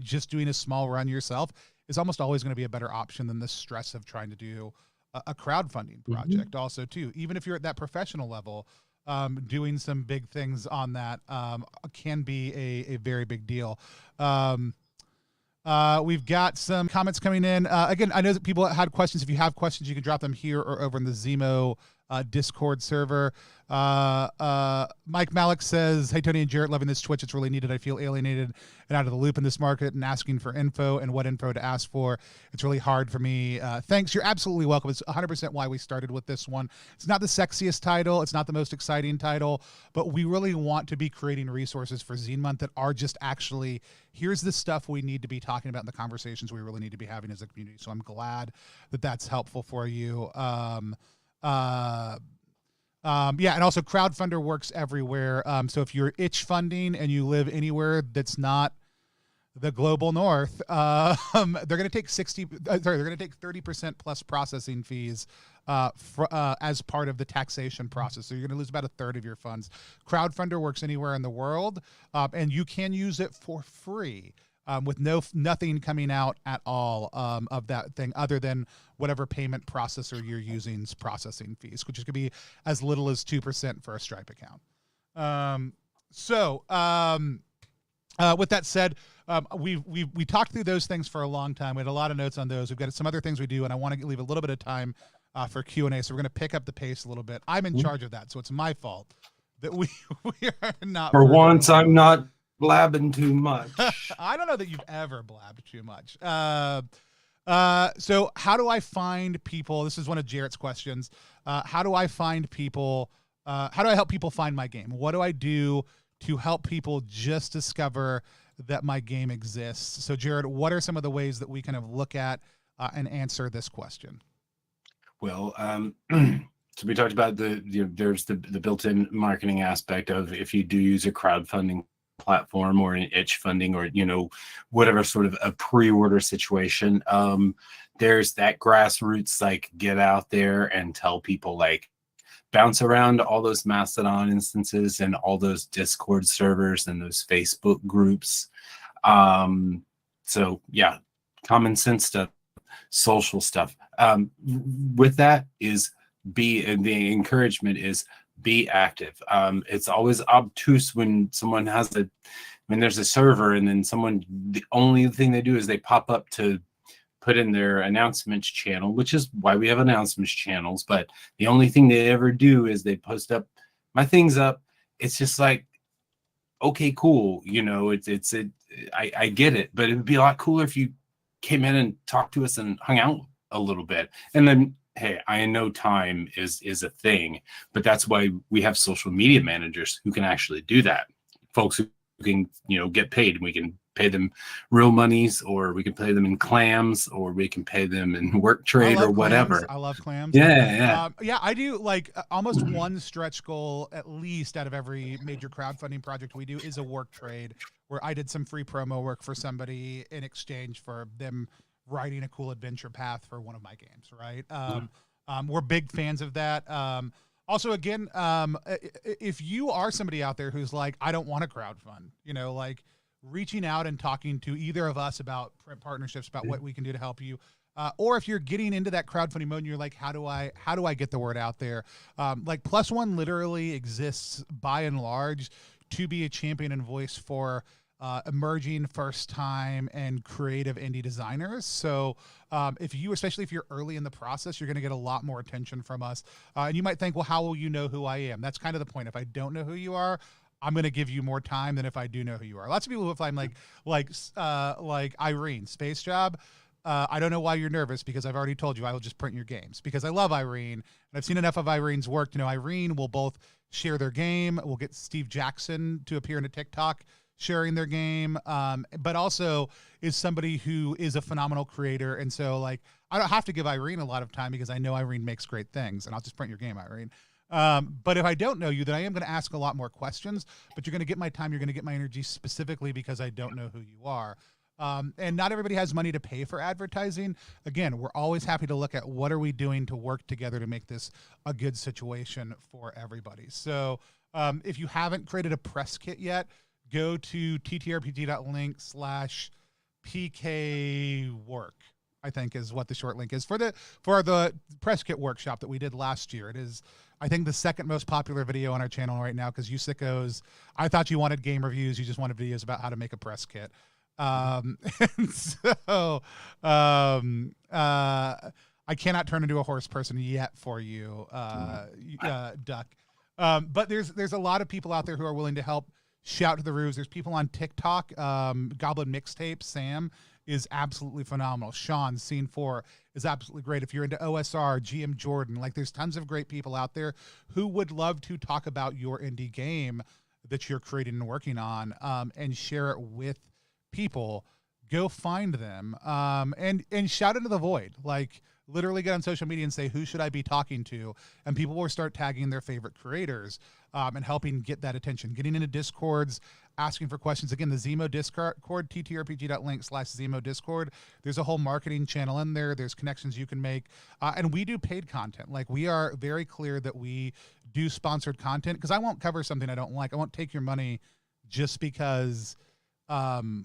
just doing a small run yourself is almost always going to be a better option than the stress of trying to do a crowdfunding project. Also, too, even if you're at that professional level, doing some big things on that can be a very big deal. We've got some comments coming in. Again, I know that people had questions. If you have questions, you can drop them here or over in the ZiMo Discord server. Mike Malik says, hey, Tony and Jarrett, loving this Twitch. It's really needed. I feel alienated and out of the loop in this market and asking for info and what info to ask for. It's really hard for me. Thanks. You're absolutely welcome. It's 100% why we started with this one. It's not the sexiest title. It's not the most exciting title, but we really want to be creating resources for Zine Month that are just actually, here's the stuff we need to be talking about in the conversations we really need to be having as a community. So I'm glad that that's helpful for you. Yeah, and also Crowdfunder works everywhere. So if you're itch funding and you live anywhere that's not the global north, they're going to take 30% plus processing fees as part of the taxation process. So you're going to lose about a third of your funds. Crowdfunder works anywhere in the world, and you can use it for free. With nothing coming out at all of that thing other than whatever payment processor you're using's processing fees, which could be as little as 2% for a Stripe account. With that said, we talked through those things for a long time. We had a lot of notes on those. We've got some other things we do, and I want to leave a little bit of time for Q&A, so we're going to pick up the pace a little bit. I'm in charge of that, so it's my fault that we are not. For once, I'm not blabbing too much. I don't know that you've ever blabbed too much. So how do I find people? This is one of Jarrett's questions. How do I find people? How do I help people find my game? What do I do to help people just discover that my game exists? So Jarrett, what are some of the ways that we kind of look at and answer this question? Well, so we talked about there's the built-in marketing aspect of if you do use a crowdfunding platform or an itch funding or whatever sort of a pre-order situation. There's that grassroots, like, get out there and tell people, like, bounce around all those Mastodon instances and all those Discord servers and those Facebook groups. So yeah, common sense stuff, social stuff. With that is the encouragement is be active. It's always obtuse when someone there's a server and then the only thing they do is they pop up to put in their announcements channel, which is why we have announcements channels. But the only thing they ever do is they post up my things up. It's just like, okay, cool. I get it, but it would be a lot cooler if you came in and talked to us and hung out a little bit. And then, hey, I know time is a thing, but that's why we have social media managers who can actually do that. Folks who can, get paid, and we can pay them real monies, or we can pay them in clams, or we can pay them in work trade or whatever. I love clams. Yeah. Yeah, I do, like, almost one stretch goal, at least out of every major crowdfunding project we do, is a work trade where I did some free promo work for somebody in exchange for them writing a cool adventure path for one of my games, right? We're big fans of that. Also, again, if you are somebody out there who's like, I don't want to crowdfund, like reaching out and talking to either of us about print partnerships, about what we can do to help you, or if you're getting into that crowdfunding mode and you're like, how do I get the word out there? Like Plus One literally exists by and large to be a champion and voice for emerging first time and creative indie designers. So especially if you're early in the process, you're going to get a lot more attention from us. And you might think, well, how will you know who I am? That's kind of the point. If I don't know who you are, I'm going to give you more time than if I do know who you are. Lots of people, if I'm like Irene, Space Job, I don't know why you're nervous, because I've already told you I will just print your games, because I love Irene and I've seen enough of Irene's work to know Irene will both share their game. We'll get Steve Jackson to appear in a TikTok sharing their game, but also is somebody who is a phenomenal creator. And so, like, I don't have to give Irene a lot of time because I know Irene makes great things, and I'll just print your game, Irene. But if I don't know you, then I am going to ask a lot more questions, but you're going to get my time. You're going to get my energy specifically because I don't know who you are. And not everybody has money to pay for advertising. Again, we're always happy to look at what are we doing to work together to make this a good situation for everybody. So if you haven't created a press kit yet, go to ttrpg.link /PK work, I think is what the short link is for the press kit workshop that we did last year. It is, I think, the second most popular video on our channel right now, because you sickos, I thought you wanted game reviews, you just wanted videos about how to make a press kit. And so I cannot turn into a horse person yet for you, Duck. But there's a lot of people out there who are willing to help shout to the roofs. There's people on TikTok. Goblin Mixtape Sam is absolutely phenomenal. Sean, Scene 4 is absolutely great. If you're into OSR, GM Jordan, like there's tons of great people out there who would love to talk about your indie game that you're creating and working on, and share it with people. Go find them, and shout into the void. Like literally get on social media and say, who should I be talking to? And people will start tagging their favorite creators, and helping get that attention, getting into Discords, asking for questions. Again, the ZiMo Discord, ttrpg.link /ZiMo Discord. There's a whole marketing channel in there. There's connections you can make. And we do paid content. Like we are very clear that we do sponsored content, because I won't cover something I don't like. I won't take your money just because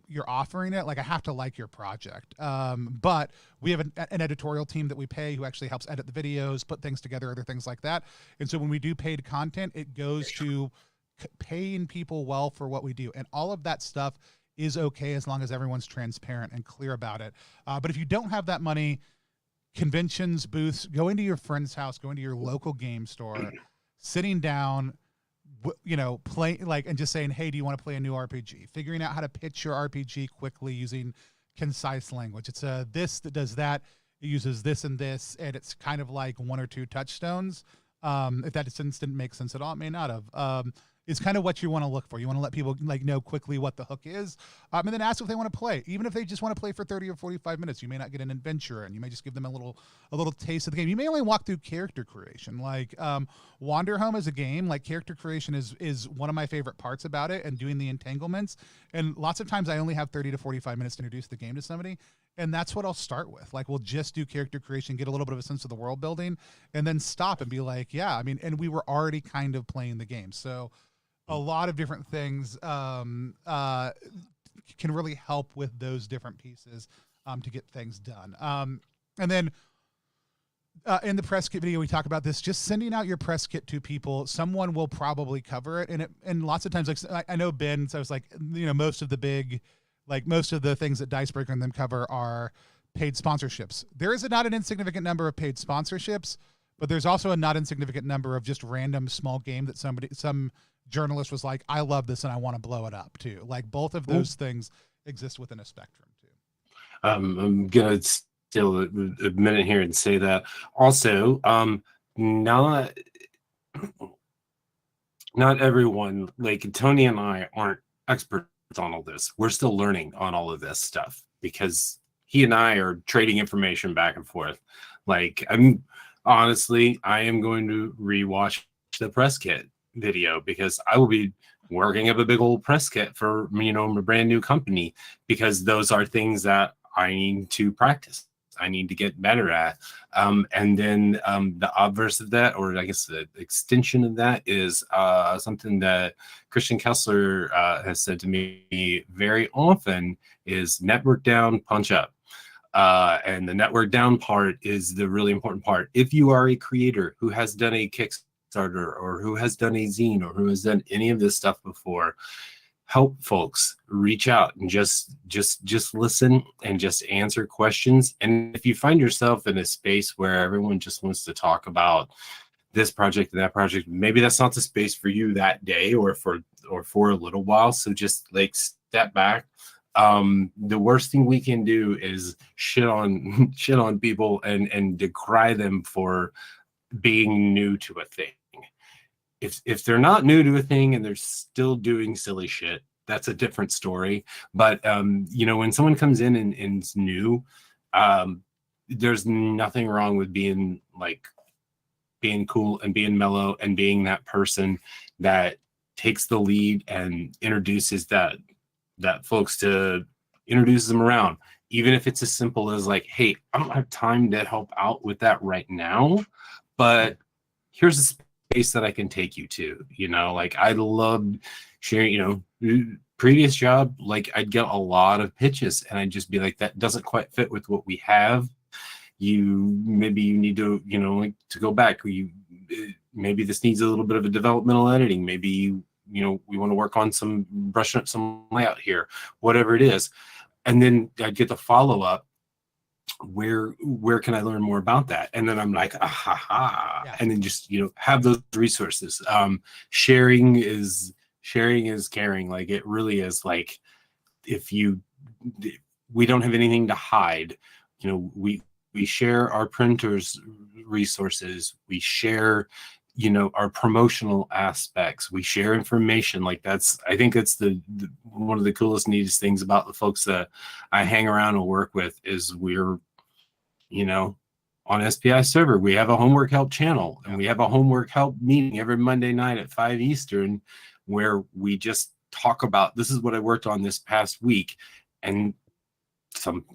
you're offering it. Like I have to like your project. But we have an editorial team that we pay who actually helps edit the videos, put things together, other things like that. And so when we do paid content, it goes to paying people well for what we do. And all of that stuff is okay as long as everyone's transparent and clear about it. But if you don't have that money, conventions, booths, go into your friend's house, go into your local game store, sitting down, play and just saying, hey, do you want to play a new RPG? Figuring out how to pitch your RPG quickly using concise language. It's this that does that. It uses this and this, and it's kind of like one or two touchstones. If that didn't make sense at all, it may not have. Is kind of what you want to look for. You want to let people know quickly what the hook is, and then ask if they want to play. Even if they just want to play for 30 or 45 minutes, you may not get an adventure, and you may just give them a little taste of the game. You may only walk through character creation. Like Wander Home is a game. Like character creation is one of my favorite parts about it, and doing the entanglements. And lots of times I only have 30 to 45 minutes to introduce the game to somebody. And that's what I'll start with. Like, we'll just do character creation, get a little bit of a sense of the world building, and then stop and be like, yeah, I mean, and we were already kind of playing the game. So a lot of different things can really help with those different pieces to get things done. And then in the press kit video, we talk about this, just sending out your press kit to people. Someone will probably cover it. And lots of times, like I know Ben, so I was like, most of the things that Dicebreaker and them cover are paid sponsorships. There is not an insignificant number of paid sponsorships, but there's also a not insignificant number of just random small game that some journalist was like, I love this and I want to blow it up too. Like both of those things exist within a spectrum too. I'm gonna steal a minute here and say that also, not everyone, like Tony and I aren't experts on all this. We're still learning on all of this stuff because he and I are trading information back and forth. Like I am going to rewatch the press kit video because I will be working up a big old press kit for a brand new company, because those are things that I need to practice. I need to get better at. And then the obverse of that, or I guess the extension of that, is something that Christian Kessler has said to me very often, is network down, punch up. And the network down part is the really important part. If you are a creator who has done a Kickstarter or who has done a zine or who has done any of this stuff before, help folks, reach out and just listen and just answer questions. And if you find yourself in a space where everyone just wants to talk about this project and that project, maybe that's not the space for you that day or for a little while. So just like step back. The worst thing we can do is shit on people and decry them for being new to a thing. If they're not new to a thing and they're still doing silly shit, that's a different story. But when someone comes in and is new, there's nothing wrong with being cool and being mellow and being that person that takes the lead and introduces that folks to introduces them around, even if it's as simple as like, hey, I don't have time to help out with that right now, but here's a space that I can take you to. Like I loved sharing, previous job, like I'd get a lot of pitches and I'd just be like, that doesn't quite fit with what we have. Maybe you need to, like to go back. Maybe this needs a little bit of a developmental editing. Maybe, we want to work on brushing up some layout here, whatever it is. And then I'd get the follow-up. Where can I learn more about that? And then I'm like, yeah. And then just, have those resources. Sharing is caring. Like it really is. Like we don't have anything to hide. We share our printers resources. We share, our promotional aspects. We share information. Like I think that's the one of the coolest, neatest things about the folks that I hang around and work with is we're, on SPI server, we have a homework help channel and we have a homework help meeting every Monday night at 5 Eastern, where we just talk about, this is what I worked on this past week. And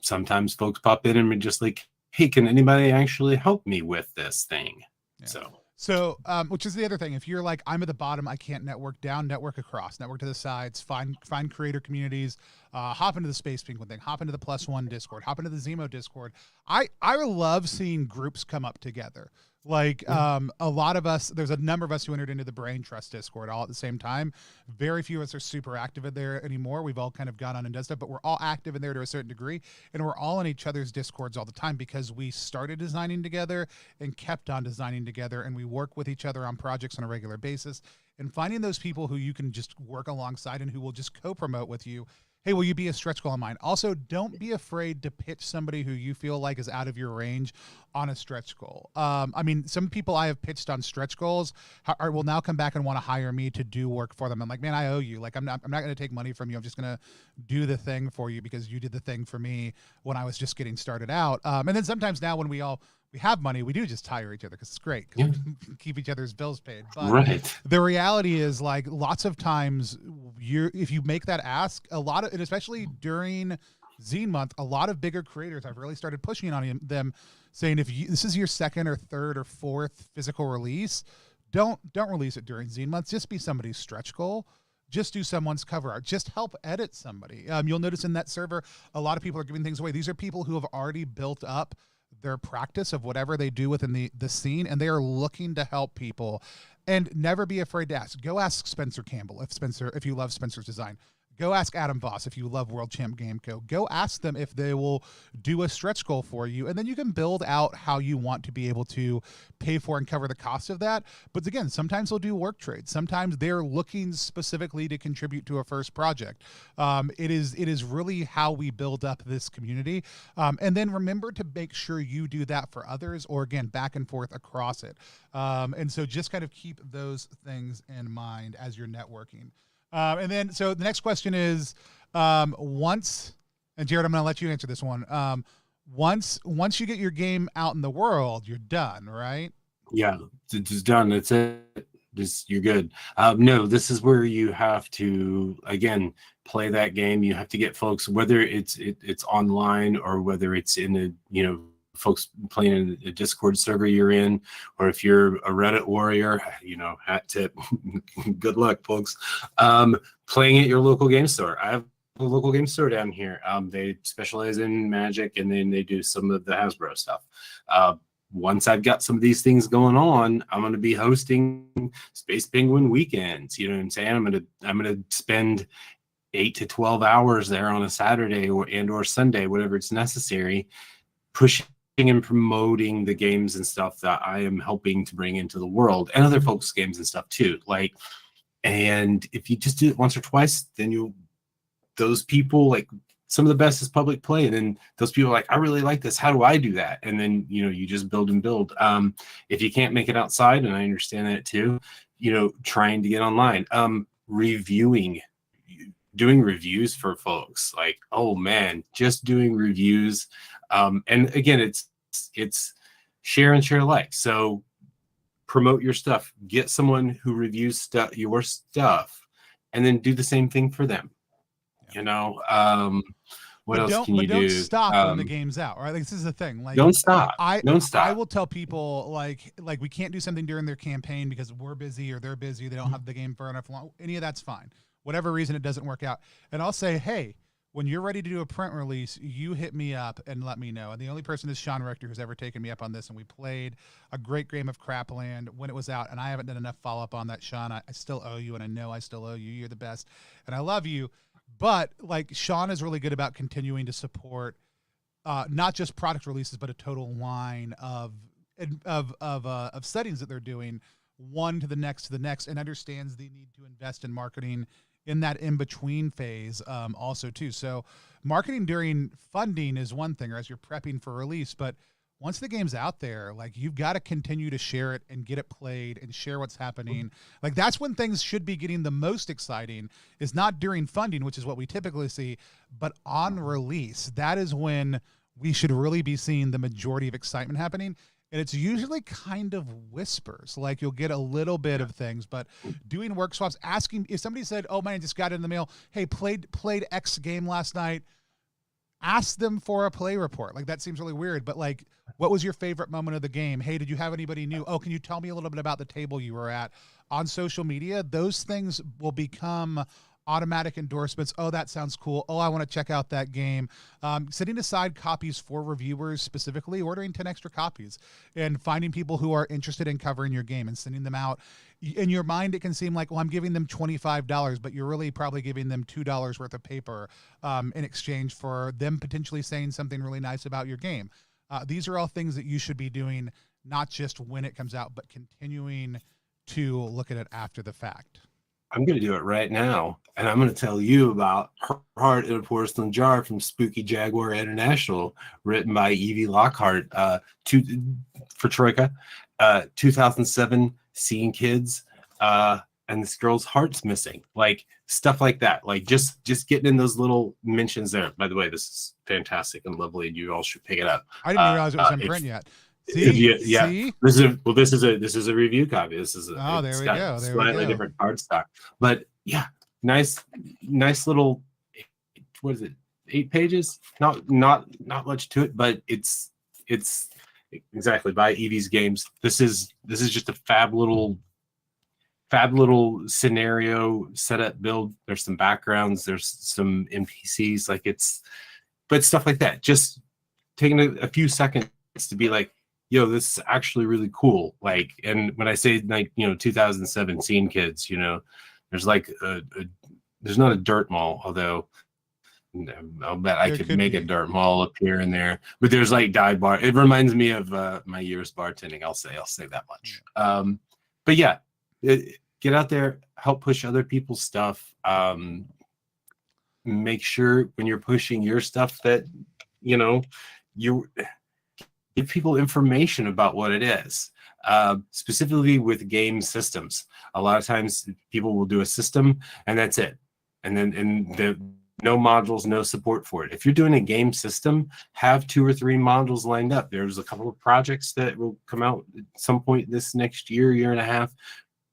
sometimes folks pop in and are just like, hey, can anybody actually help me with this thing? Yeah. So, which is the other thing. If you're like, I'm at the bottom, I can't network down, network across, network to the sides, find creator communities, hop into the Space Penguin thing, hop into the +1 Discord, hop into the ZiMo Discord. I love seeing groups come up together. Like a lot of us, there's a number of us who entered into the Brain Trust Discord all at the same time. Very few of us are super active in there anymore. We've all kind of gone on and done stuff, but we're all active in there to a certain degree. And we're all in each other's Discords all the time because we started designing together and kept on designing together. And we work with each other on projects on a regular basis. And finding those people who you can just work alongside and who will just co-promote with you. Hey, will you be a stretch goal of mine? Also, don't be afraid to pitch somebody who you feel like is out of your range on a stretch goal. I mean, some people I have pitched on stretch goals will now come back and want to hire me to do work for them. I'm like, man, I owe you. Like, I'm not going to take money from you. I'm just going to do the thing for you because you did the thing for me when I was just getting started out. And then sometimes now when we have money, we do just hire each other because it's great because we keep each other's bills paid. But the reality is, like, lots of times if you make that ask, and especially during Zine Month, a lot of bigger creators I've really started pushing on them, saying this is your second or third or fourth physical release, don't release it during Zine Month. Just be somebody's stretch goal. Just do someone's cover art. Just help edit somebody. You'll notice in that server, a lot of people are giving things away. These are people who have already built up their practice of whatever they do within the scene, and they are looking to help people. And never be afraid to ask. Go ask Spencer Campbell if you love Spencer's design. Go ask Adam Voss if you love World Champ Game Co. Go ask them if they will do a stretch goal for you, and then you can build out how you want to be able to pay for and cover the cost of that. But again, sometimes they'll do work trades. Sometimes they're looking specifically to contribute to a first project. It is really how we build up this community. And then remember to make sure you do that for others, or again, back and forth across it. And so just kind of keep those things in mind as you're networking. And then, so the next question is, and Jarrett, I'm going to let you answer this one. Once you get your game out in the world, you're done, right? Yeah, it's done. That's it. You're good. No, this is where you have to, again, play that game. You have to get folks, whether it's online or whether it's in folks playing in a Discord server you're in, or if you're a Reddit warrior, hat tip, good luck, folks. Playing at your local game store. I have a local game store down here. They specialize in Magic, and then they do some of the Hasbro stuff. Once I've got some of these things going on, I'm going to be hosting Space Penguin weekends. You know what I'm saying? I'm going to spend 8 to 12 hours there on a Saturday or Sunday, whatever it's necessary, pushing and promoting the games and stuff that I am helping to bring into the world, and other folks' games and stuff too. And if you just do it once or twice, then those people, like, some of the best is public play, and then those people are like, I really like this. How do I do that? And then you just build and build. If you can't make it outside, and I understand that too, trying to get online, doing reviews for folks. Like, oh man, just doing reviews. And again, it's share and share alike. So promote your stuff, get someone who reviews your stuff, and then do the same thing for them. What else can you don't do? stop when the game's out, right? Like, this is the thing. Like, don't stop. Don't I stop. will tell people like we can't do something during their campaign because we're busy or they're busy. They don't have the game for enough long. Any of that's fine. Whatever reason it doesn't work out, and I'll say, hey, when you're ready to do a print release, you hit me up and let me know. And the only person is Sean Richter who's ever taken me up on this. And we played a great game of Crapland when it was out. And I haven't done enough follow-up on that, Sean. I still owe you, and I know I still owe you. You're the best, and I love you. But like, Sean is really good about continuing to support not just product releases, but a total line of settings that they're doing, one to the next, and understands the need to invest in marketing in that in-between phase also too. So marketing during funding is one thing, or as you're prepping for release, but once the game's out there, like, you've got to continue to share it and get it played and share what's happening. Like, that's when things should be getting the most exciting, is not during funding, which is what we typically see, but on release. That is when we should really be seeing the majority of excitement happening. And it's usually kind of whispers, like you'll get a little bit of things, but doing work swaps, asking if somebody said, oh man, I just got it in the mail. Hey, played X game last night. Ask them for a play report. Like, that seems really weird, but like, what was your favorite moment of the game? Hey, did you have anybody new? Oh, can you tell me a little bit about the table you were at? On social media, those things will become automatic endorsements. Oh, that sounds cool. Oh, I want to check out that game. Setting aside copies for reviewers, specifically ordering 10 extra copies and finding people who are interested in covering your game and sending them out. In your mind, it can seem like, well, I'm giving them $25, but you're really probably giving them $2 worth of paper in exchange for them potentially saying something really nice about your game. These are all things that you should be doing, not just when it comes out, but continuing to look at it after the fact. I'm going to do it right now, and I'm going to tell you about Heart in a Porcelain Jar from Spooky Jaguar International, written by Evie Lockhart for Troika, 2007, Seeing Kids, and this girl's heart's missing. Like, stuff like that. Like, just getting in those little mentions there. By the way, this is fantastic and lovely, and you all should pick it up. I didn't realize it was in print yet. See? See? This is a review copy. This is there we go. Slightly different cardstock, but yeah, nice little. What is it? 8 pages? Not much to it, but it's exactly by Evie's Games. This is just a fab little scenario setup build. There's some backgrounds. There's some NPCs. But stuff like that. Just taking a few seconds to be like, yo, this is actually really cool. Like, and when I say, like, 2017 Kids, there's like there's not a dirt mall, although I'll bet I could make a dirt mall up here and there. But there's like dive bar. It reminds me of my years bartending. I'll say that much. But yeah, get out there, help push other people's stuff. Make sure when you're pushing your stuff that you give people information about what it is, specifically with game systems. A lot of times people will do a system and that's it. And then no modules, no support for it. If you're doing a game system, have 2 or 3 modules lined up. There's a couple of projects that will come out at some point this next year and a half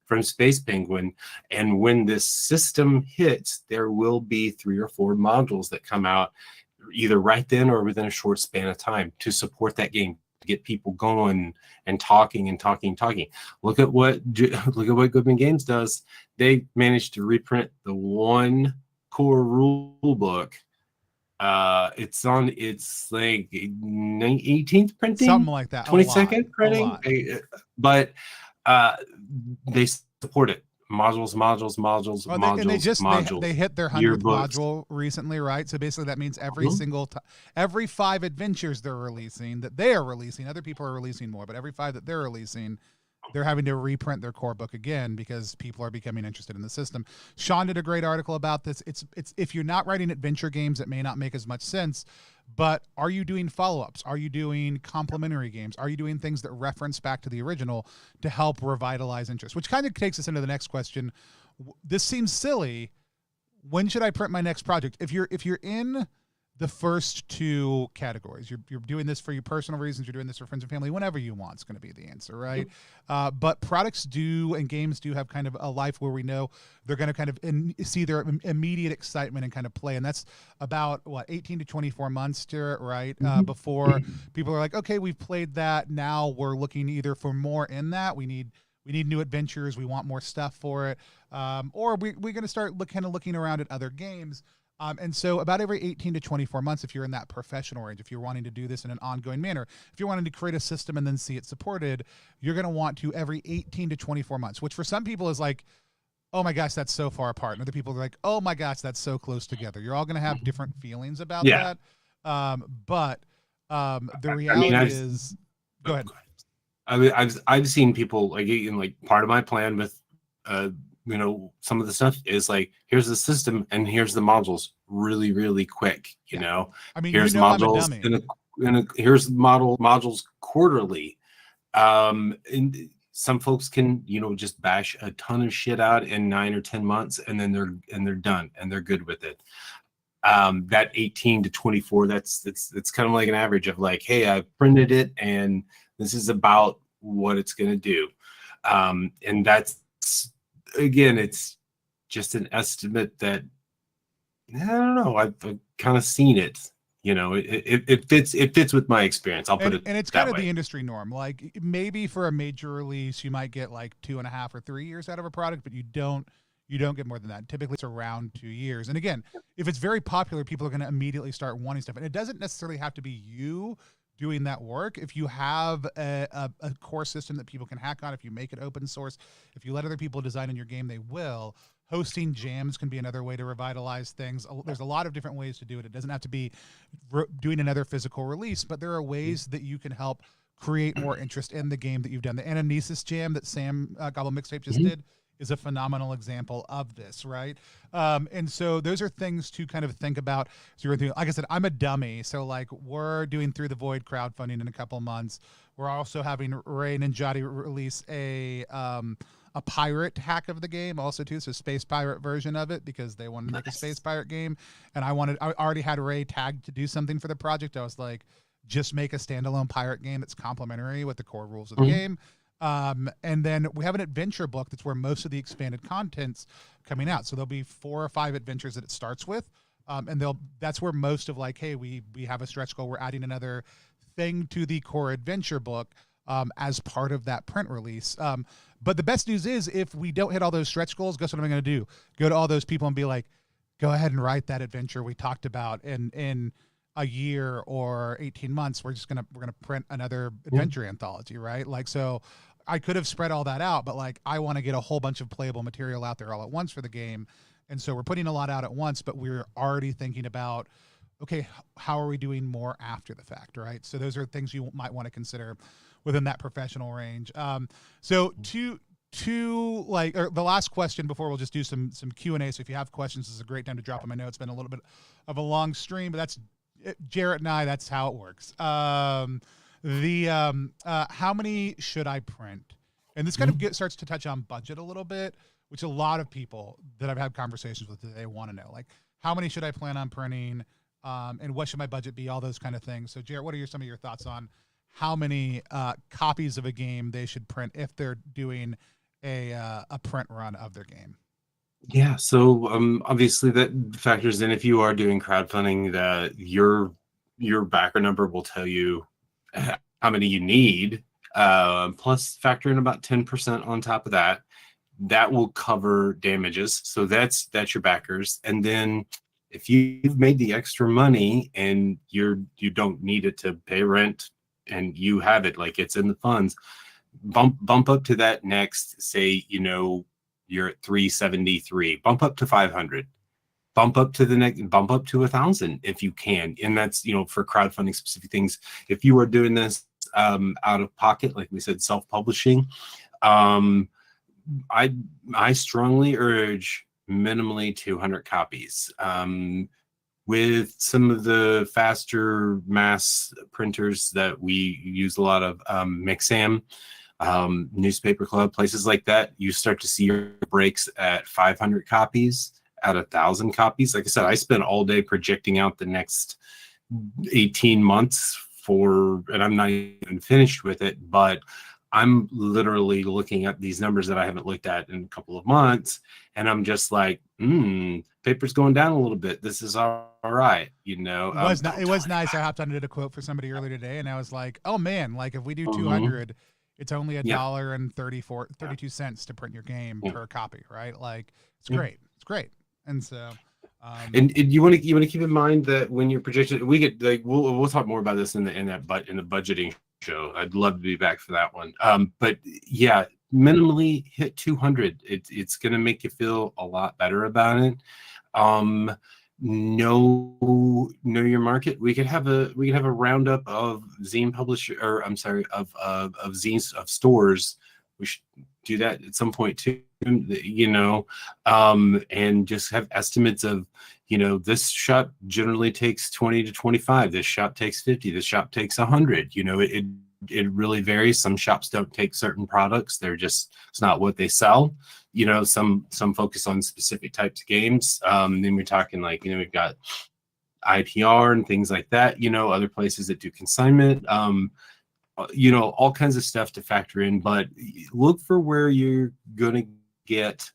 from Space Penguin. And when this system hits, there will be 3 or 4 modules that come out either right then or within a short span of time to support that game, to get people going and talking. Look at what Goodman Games does. They managed to reprint the 1 core rule book. It's like 18th printing, something like that, 22nd printing, but they support it. Modules. They hit their 100th module recently, right? So basically that means every 5 adventures they are releasing, other people are releasing more, but every 5 that they're releasing, they're having to reprint their core book again because people are becoming interested in the system. Sean did a great article about this. It's if you're not writing adventure games, it may not make as much sense, but are you doing follow-ups? Are you doing complementary games? Are you doing things that reference back to the original to help revitalize interest? Which kind of takes us into the next question. This seems silly. When should I print my next project? If you're in the first two categories. You're doing this for your personal reasons. You're doing this for friends and family. Whenever you want, it's going to be the answer, right? But products do and games do have kind of a life where we know they're going to kind of see their immediate excitement and kind of play, and that's about 18 to 24 months, Jarrett, right? Before people are like, okay, we've played that. Now we're looking either for more in that. We need new adventures. We want more stuff for it, or we're going to start looking around at other games. And so about every 18 to 24 months, if you're in that professional range, if you're wanting to do this in an ongoing manner, if you're wanting to create a system and then see it supported, you're going to want to every 18 to 24 months, which for some people is like, oh my gosh, that's so far apart. And other people are like, oh my gosh, that's so close together. You're all going to have different feelings about that. But the reality is, go ahead. I mean, I've seen people like in like part of my plan with some of the stuff is like, here's the system and here's the modules really, really quick, you know. I mean, here's modules and here's modules quarterly. And some folks can, just bash a ton of shit out in 9 or 10 months and then they're done and they're good with it. That 18 to 24, that's kind of like an average of like, hey, I printed it and this is about what it's going to do. And that's, again, it's just an estimate that I don't know. I've kind of seen it. It fits with my experience. I'll put it. And it's kind of the industry norm. Like maybe for a major release, you might get like 2.5 or 3 years out of a product, but you don't get more than that. Typically, it's around 2 years. And again, if it's very popular, people are going to immediately start wanting stuff. And it doesn't necessarily have to be you doing that work. If you have a core system that people can hack on, if you make it open source, if you let other people design in your game, they will. Hosting jams can be another way to revitalize things. There's a lot of different ways to do it. It doesn't have to be doing another physical release, but there are ways that you can help create more interest in the game that you've done. The Anamnesis jam that Sam Gobble Mixtape just did is a phenomenal example of this, right? And so those are things to kind of think about. So you're like I said, I'm a dummy. So like we're doing Through the Void crowdfunding in a couple months. We're also having Ray Ninjati release a pirate hack of the game also too. So space pirate version of it because they wanted to make a space pirate game. And I already had Ray tagged to do something for the project. I was like, just make a standalone pirate game that's complementary with the core rules of the game. And then we have an adventure book that's where most of the expanded content's coming out. So there'll be 4 or 5 adventures that it starts with. And that's where most of like, hey, we have a stretch goal. We're adding another thing to the core adventure book as part of that print release. But the best news is if we don't hit all those stretch goals, guess what I'm going to do? Go to all those people and be like, go ahead and write that adventure we talked about in a year or 18 months. We're going to print another adventure anthology, right? Like, so I could have spread all that out, but like, I want to get a whole bunch of playable material out there all at once for the game. And so we're putting a lot out at once, but we're already thinking about, okay, how are we doing more after the fact, right? So those are things you might want to consider within that professional range. So the last question before we'll just do some Q&A. So if you have questions, this is a great time to drop them. I know it's been a little bit of a long stream, but that's Jarrett and I, that's how it works. How many should I print? And this kind of starts to touch on budget a little bit, which a lot of people that I've had conversations with, they want to know, like, how many should I plan on printing? And what should my budget be? All those kind of things. So Jarrett, what are some of your thoughts on how many copies of a game they should print if they're doing a print run of their game? Yeah, so obviously that factors in if you are doing crowdfunding, that your backer number will tell you how many you need, plus factor in about 10% on top of that. That will cover damages. So that's your backers. And then if you've made the extra money and you don't need it to pay rent and you have it, like it's in the funds, bump up to that next, say, you're at 373, bump up to 500, bump up to the next, bump up to 1,000 if you can. And that's, for crowdfunding specific things. If you are doing this out of pocket, like we said, self-publishing, I strongly urge minimally 200 copies. With some of the faster mass printers that we use a lot of, Mixam, Newspaper Club, places like that, you start to see your breaks at 500 copies. at 1,000 copies. Like I said, I spent all day projecting out the next 18 months and I'm not even finished with it, but I'm literally looking at these numbers that I haven't looked at in a couple of months, and I'm just like, paper's going down a little bit. This is all right, you know. It was nice. I hopped on and did a quote for somebody earlier today, and I was like, oh man, like if we do 200, it's only $1.32 to print your game per copy, right? Like it's great. It's great. And so and you want to keep in mind that when you're projecting, we get like we'll talk more about this in the budgeting show. I'd love to be back for that one. But yeah, minimally hit 200. It's going to make you feel a lot better about it. Know your market. We could have a roundup of zine publisher, or I'm sorry, of zines of stores. We should do that at some point too, you know, and just have estimates of, you know, this shop generally takes 20 to 25. This shop takes 50. This shop takes 100. You know, it really varies. Some shops don't take certain products. It's not what they sell. You know, some focus on specific types of games. Then we're talking like, you know, we've got IPR and things like that, you know, other places that do consignment, you know, all kinds of stuff to factor in, but look for where you're going to get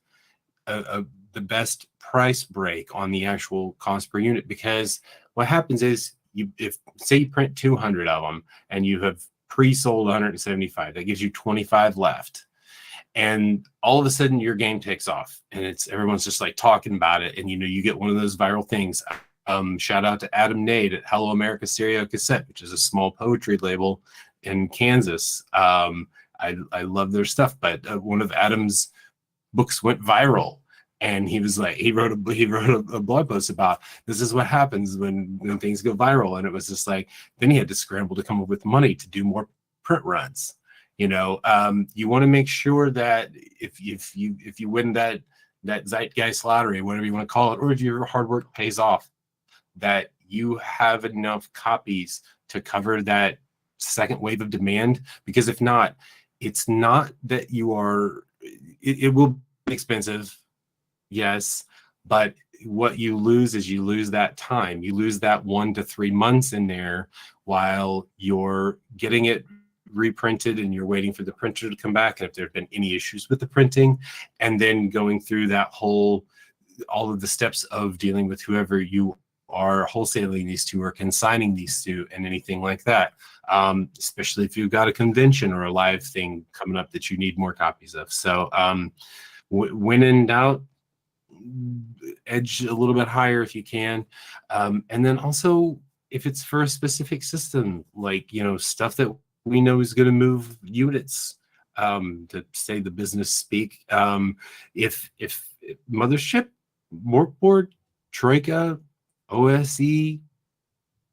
the best price break on the actual cost per unit, because what happens is if say you print 200 of them and you have pre-sold 175, that gives you 25 left. And all of a sudden your game takes off and everyone's just like talking about it. And, you know, you get one of those viral things. Shout out to Adam Nade at Hello America Stereo Cassette, which is a small poetry label in Kansas. I love their stuff, but one of Adam's books went viral. And he was like, he wrote a blog post about this is what happens when things go viral. And it was just like, then he had to scramble to come up with money to do more print runs. You know, you want to make sure that if you win that zeitgeist lottery, whatever you want to call it, or if your hard work pays off, that you have enough copies to cover that second wave of demand. Because if not, it's not that it will be expensive. Yes, but what you lose is you lose that time. You lose that 1 to 3 months in there while you're getting it reprinted and you're waiting for the printer to come back. And if there have been any issues with the printing, and then going through all of the steps of dealing with whoever you are wholesaling these to or consigning these to and anything like that. Especially if you've got a convention or a live thing coming up that you need more copies of. So when in doubt, edge a little bit higher if you can, and then also if it's for a specific system, like, you know, stuff that we know is going to move units, to say the business speak. If Mothership, Morkboard, Troika, OSE,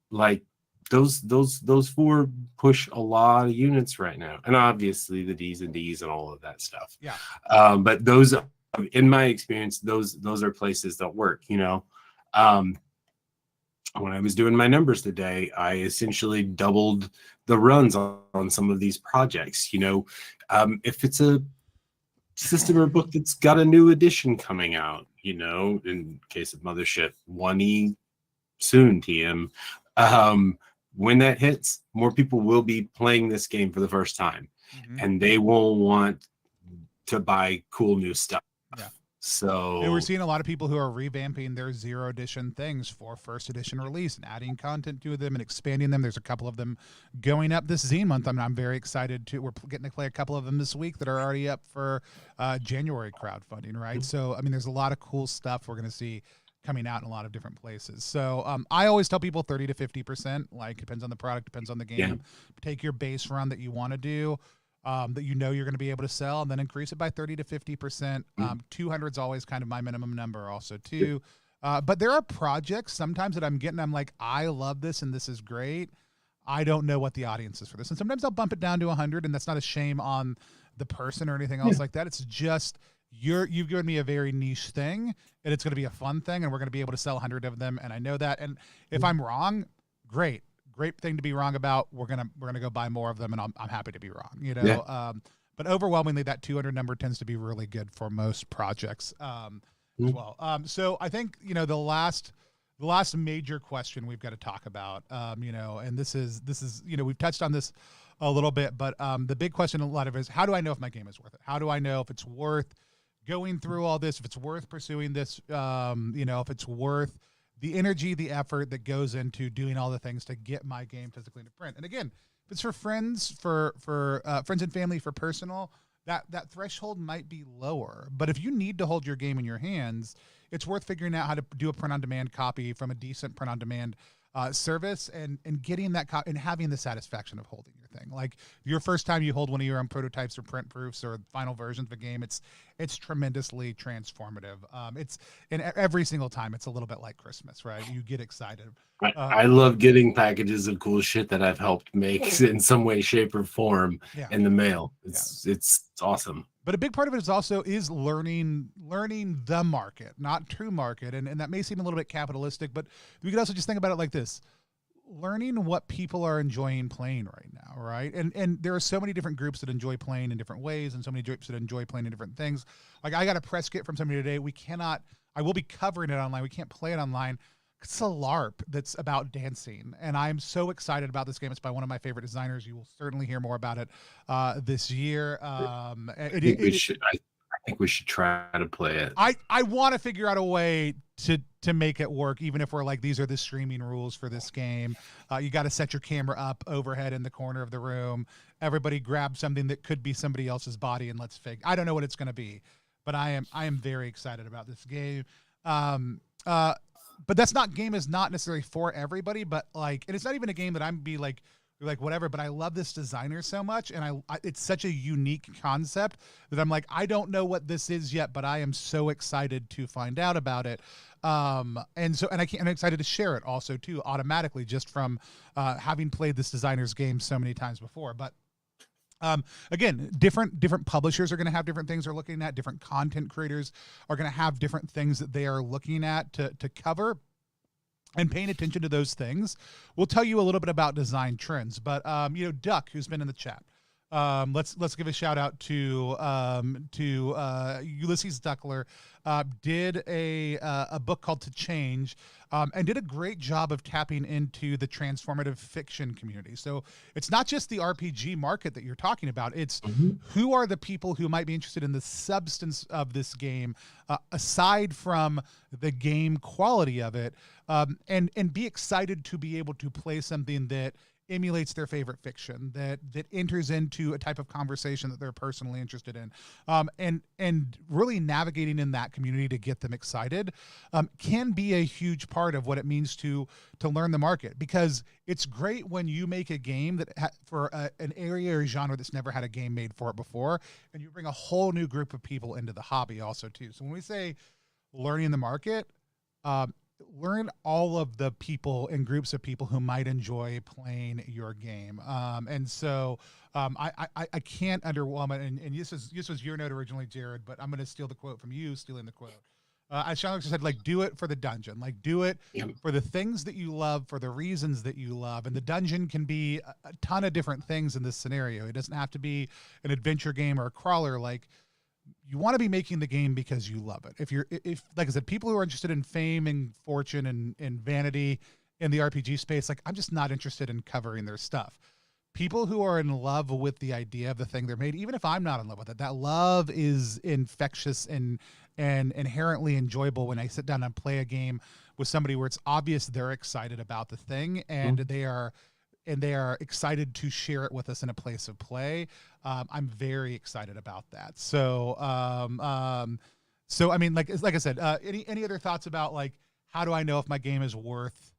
like those four push a lot of units right now, and obviously the Ds and Ds and all of that stuff. Yeah. But those, in my experience, those are places that work, you know. When I was doing my numbers today, I essentially doubled the runs on some of these projects. You know, if it's a system or book that's got a new edition coming out, you know, in case of Mothership, 1E soon, TM. When that hits, more people will be playing this game for the first time, and they will want to buy cool new stuff. Yeah. So we're seeing a lot of people who are revamping their 0 edition things for first edition release and adding content to them and expanding them. There's a couple of them going up this zine month. I mean, I'm very excited to. We're getting to play a couple of them this week that are already up for January crowdfunding, right? So, I mean, there's a lot of cool stuff we're going to see coming out in a lot of different places. So I always tell people 30 to 50%, like depends on the product, depends on the game. Yeah. Take your base run that you want to do, that you know you're going to be able to sell, and then increase it by 30 to 50%. 200 is always kind of my minimum number also too. But there are projects sometimes that I'm getting, I'm like, I love this and this is great. I don't know what the audience is for this. And sometimes I'll bump it down to 100, and that's not a shame on the person or anything else like that. It's just, you've given me a very niche thing, and it's going to be a fun thing, and we're going to be able to sell 100 of them. And I know that. And if I'm wrong, great thing to be wrong about. We're gonna go buy more of them, and I'm happy to be wrong, you know. Yeah. But overwhelmingly, that 200 number tends to be really good for most projects. as well. So I think, the last major question we've got to talk about, and this is, we've touched on this a little bit, but the big question a lot of it is, how do I know if my game is worth it? How do I know if it's worth going through all this, if it's worth pursuing this, if it's worth the energy, the effort that goes into doing all the things to get my game physically into print? And again, if it's for friends, for friends and family, for personal, that threshold might be lower. But if you need to hold your game in your hands, it's worth figuring out how to do a print-on-demand copy from a decent print-on-demand service, and getting that and having the satisfaction of holding your thing. Like your first time you hold one of your own prototypes or print proofs or final versions of a game, it's tremendously transformative. It's and every single time it's a little bit like Christmas, right? You get excited. I love getting packages of cool shit that I've helped make in some way, shape, or form in the mail. It's awesome. But a big part of it is learning the market, not true market. And that may seem a little bit capitalistic, but we could also just think about it like this: learning what people are enjoying playing right now, right? And there are so many different groups that enjoy playing in different ways, and so many groups that enjoy playing in different things. Like I got a press kit from somebody today. I will be covering it online. We can't play it online. It's a LARP that's about dancing, and I'm I about this game. It's by one of my favorite designers. You will certainly hear more about it this year. I think we should try to play it. I want to figure out a way to make it work, even if we're like, these are the streaming rules for this game. You got to set your camera up overhead in the corner of the room. Everybody grab something that could be somebody else's body, and let's fake. I don't know what it's going to be, but I am very excited about this game. But game is not necessarily for everybody, but and it's not even a game that I'm be like whatever, but I love this designer so much, and it's such a unique concept that I'm like, I don't know what this is yet, but I am so excited to find out about it. I'm excited to share it also too, automatically, just from having played this designer's game so many times before. But again, different publishers are going to have different things they're looking at. Different content creators are going to have different things that they are looking at to cover, and paying attention to those things will tell you a little bit about design trends. But Duck, who's been in the chat, let's give a shout out to Ulysses Duckler, did a book called To Change, and did a great job of tapping into the transformative fiction community. So it's not just the RPG market that you're talking about. It's who are the people who might be interested in the substance of this game, aside from the game quality of it, and be excited to be able to play something that emulates their favorite fiction, that enters into a type of conversation that they're personally interested in, and really navigating in that community to get them excited can be a huge part of what it means to learn the market. Because it's great when you make a game that for an area or genre that's never had a game made for it before, and you bring a whole new group of people into the hobby also too. So when we say learning the market, learn all of the people and groups of people who might enjoy playing your game. And so I can't underwhelm it. And this was your note originally, Jared, but I'm going to steal the quote from you, stealing the quote. As Sean said, do it for the dungeon, do it for the things that you love, for the reasons that you love. And the dungeon can be a ton of different things in this scenario. It doesn't have to be an adventure game or a crawler. You want to be making the game because you love it. If like I said, people who are interested in fame and fortune and vanity in the RPG space, I'm just not interested in covering their stuff. People who are in love with the idea of the thing they're made, even if I'm not in love with it, that love is infectious and inherently enjoyable when I sit down and play a game with somebody where it's obvious they're excited about the thing, and they are excited to share it with us in a place of play. I'm very excited about that. So I mean, like I said, any other thoughts about how do I know if my game is worth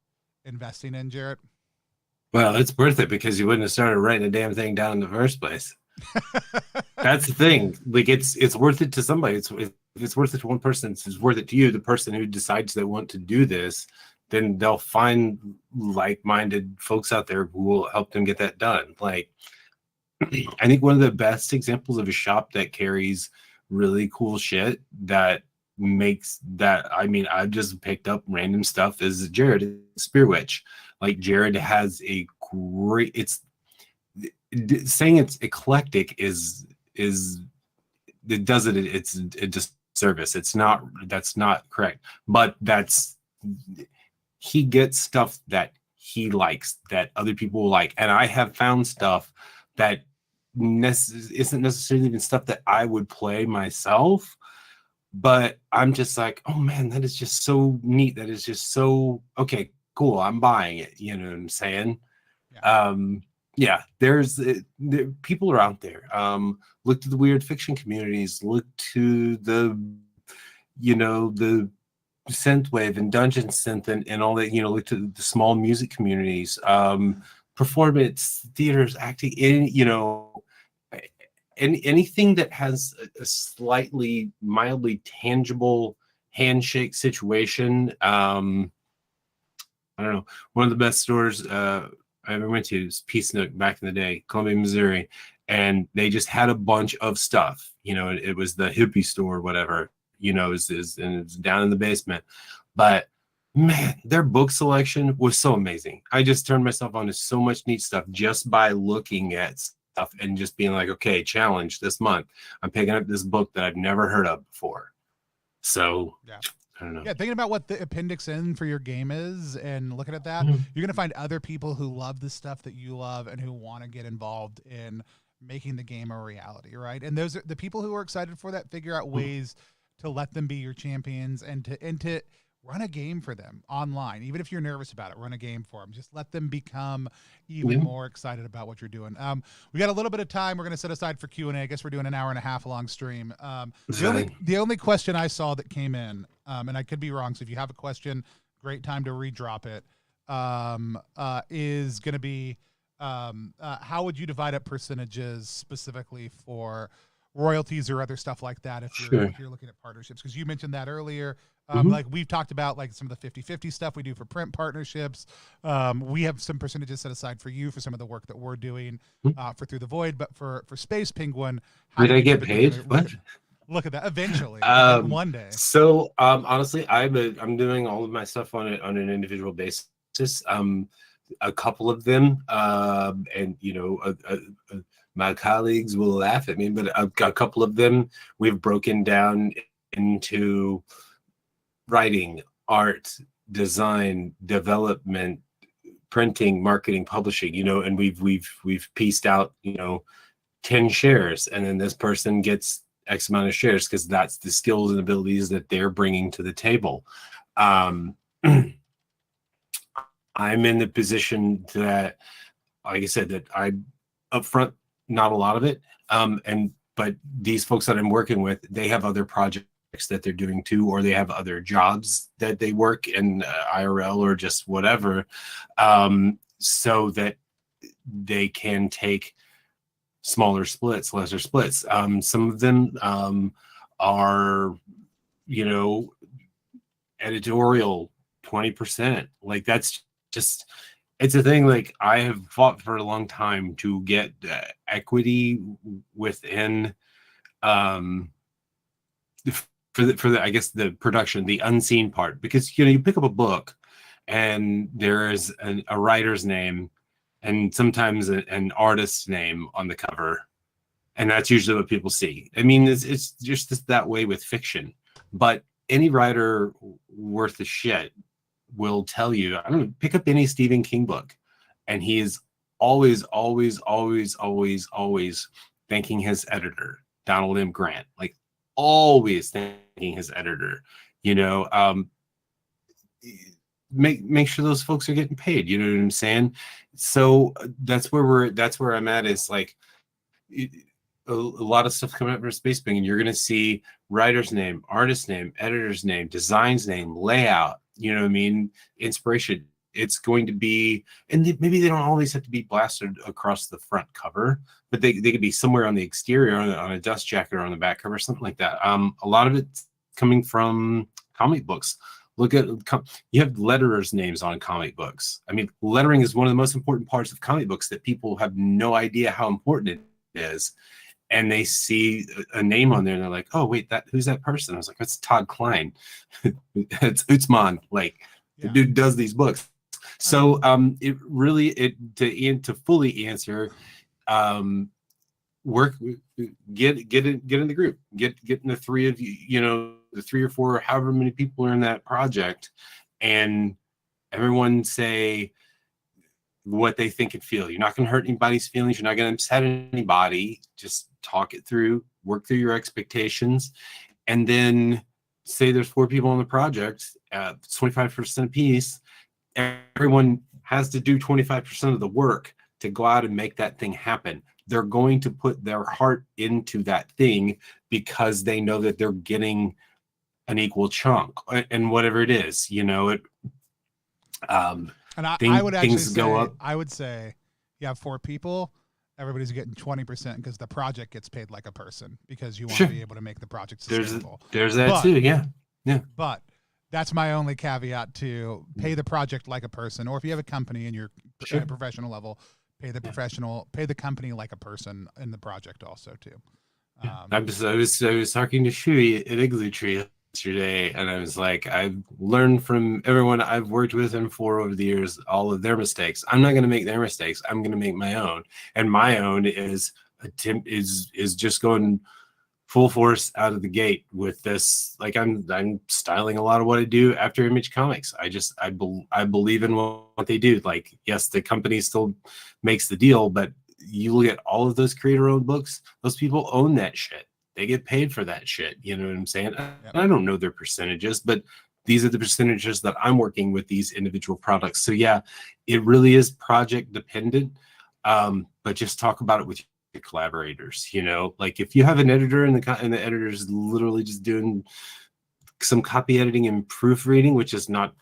investing in, Jarrett? Well, it's worth it because you wouldn't have started writing the damn thing down in the first place. That's the thing. It's worth it to somebody. If it's worth it to one person, it's worth it to you, the person who decides they want to do this. Then they'll find like-minded folks out there who will help them get that done. I think one of the best examples of a shop that carries really cool shit that makes that, I've just picked up random stuff is Jarrett, Spear Witch. Jarrett has a great, saying it's eclectic is it does it, it's a service. That's not correct. But he gets stuff that he likes, that other people will like. And I have found stuff that isn't necessarily even stuff that I would play myself, but I'm just like, oh man, that is just so neat. That is just so, okay, cool. I'm buying it. You know what I'm saying? Yeah. Yeah, people are out there. Look to the weird fiction communities, look to the synthwave and dungeon synth and all that, look to the small music communities, performance, theaters, acting, anything that has a slightly mildly tangible handshake situation. I don't know. One of the best stores I ever went to is Peace Nook back in the day, Columbia, Missouri. And they just had a bunch of stuff. It was the hippie store or whatever, and it's down in the basement. But man, their book selection was so amazing. I just turned myself on to so much neat stuff just by looking at stuff and just being like, okay, challenge this month. I'm picking up this book that I've never heard of before. So yeah. I don't know. Yeah, thinking about what the appendix in for your game is and looking at that, you're going to find other people who love the stuff that you love and who want to get involved in making the game a reality, right? And those are the people who are excited for that, figure out ways to let them be your champions and to run a game for them online. Even if you're nervous about it, run a game for them. Just let them become even more excited about what you're doing. We got a little bit of time. We're going to set aside for Q&A. I guess we're doing an hour and a half long stream. The only question I saw that came in, and I could be wrong, so if you have a question, great time to redrop it, is going to be, how would you divide up percentages specifically for royalties or other stuff like that if you're looking at partnerships? Because you mentioned that earlier. Like we've talked about, like some of the 50-50 stuff we do for print partnerships. We have some percentages set aside for you for some of the work that we're doing for Through the Void. But for Space Penguin, did I get paid? What? Look at that. Eventually, one day. So honestly, I'm doing all of my stuff on an individual basis. A couple of them, and my colleagues will laugh at me, but a couple of them we've broken down into writing, art, design, development, printing, marketing, publishing, and we've pieced out, 10 shares, and then this person gets X amount of shares because that's the skills and abilities that they're bringing to the table. I'm in the position that, like I said, that I upfront, not a lot of it. But these folks that I'm working with, they have other projects that they're doing too, or they have other jobs that they work in, IRL or just whatever, so that they can take smaller splits, lesser splits. Some of them are, editorial 20%. Like that's just, it's a thing. Like I have fought for a long time to get equity within, for the I guess the production, the unseen part, because you pick up a book and there is a writer's name and sometimes an artist's name on the cover, and that's usually what people see. I mean, it's just that way with fiction, but any writer worth a shit will tell you, I don't know, pick up any Stephen King book, and he is always thanking his editor, Donald M. Grant, like always thanking his editor. Make sure those folks are getting paid. You know what I'm saying? So that's where I'm at. Is like a lot of stuff coming up from Space Penguin. You're gonna see writer's name, artist's name, editor's name, design's name, layout. You know what I mean? Inspiration. It's going to be, and maybe they don't always have to be blasted across the front cover, but they could be somewhere on the exterior, on a dust jacket or on the back cover, something like that. A lot of it's coming from comic books. Look at, you have letterers' names on comic books. I mean, lettering is one of the most important parts of comic books that people have no idea how important it is. And they see a name on there and they're like, oh, wait, who's that person? I was like, that's Todd Klein. It's Utsman. Like, the dude does these books. So to fully answer, work, get in the group, get in the three of you, the 3 or 4, however many people are in that project, and everyone say what they think and feel. You're not going to hurt anybody's feelings. You're not going to upset anybody. Just talk it through, work through your expectations, and then say there's 4 people on the project, 25% apiece. Everyone has to do 25% of the work to go out and make that thing happen. They're going to put their heart into that thing because they know that they're getting an equal chunk, and whatever it is, And I would actually things go say, up. I would say, you have 4 people, everybody's getting 20% because the project gets paid like a person because you want to be able to make the project sustainable. There's that too, yeah. But that's my only caveat to pay the project like a person, or if you have a company and you're at a professional level, pay the company like a person in the project also too. I was talking to Shui at Igloo Tree yesterday, and I was like, I've learned from everyone I've worked with and for over the years, all of their mistakes. I'm not going to make their mistakes. I'm going to make my own, and my own is just going full force out of the gate with this. Like I'm styling a lot of what I do after Image Comics. I believe in what they do. Like, yes, the company still makes the deal, but you look at all of those creator-owned books, those people own that shit. They get paid for that shit. You know what I'm saying? Yep. I don't know their percentages, but these are the percentages that I'm working with these individual products. So yeah, it really is project dependent. But just talk about it with your collaborators. Like if you have an editor and the editor is literally just doing some copy editing and proofreading, which is not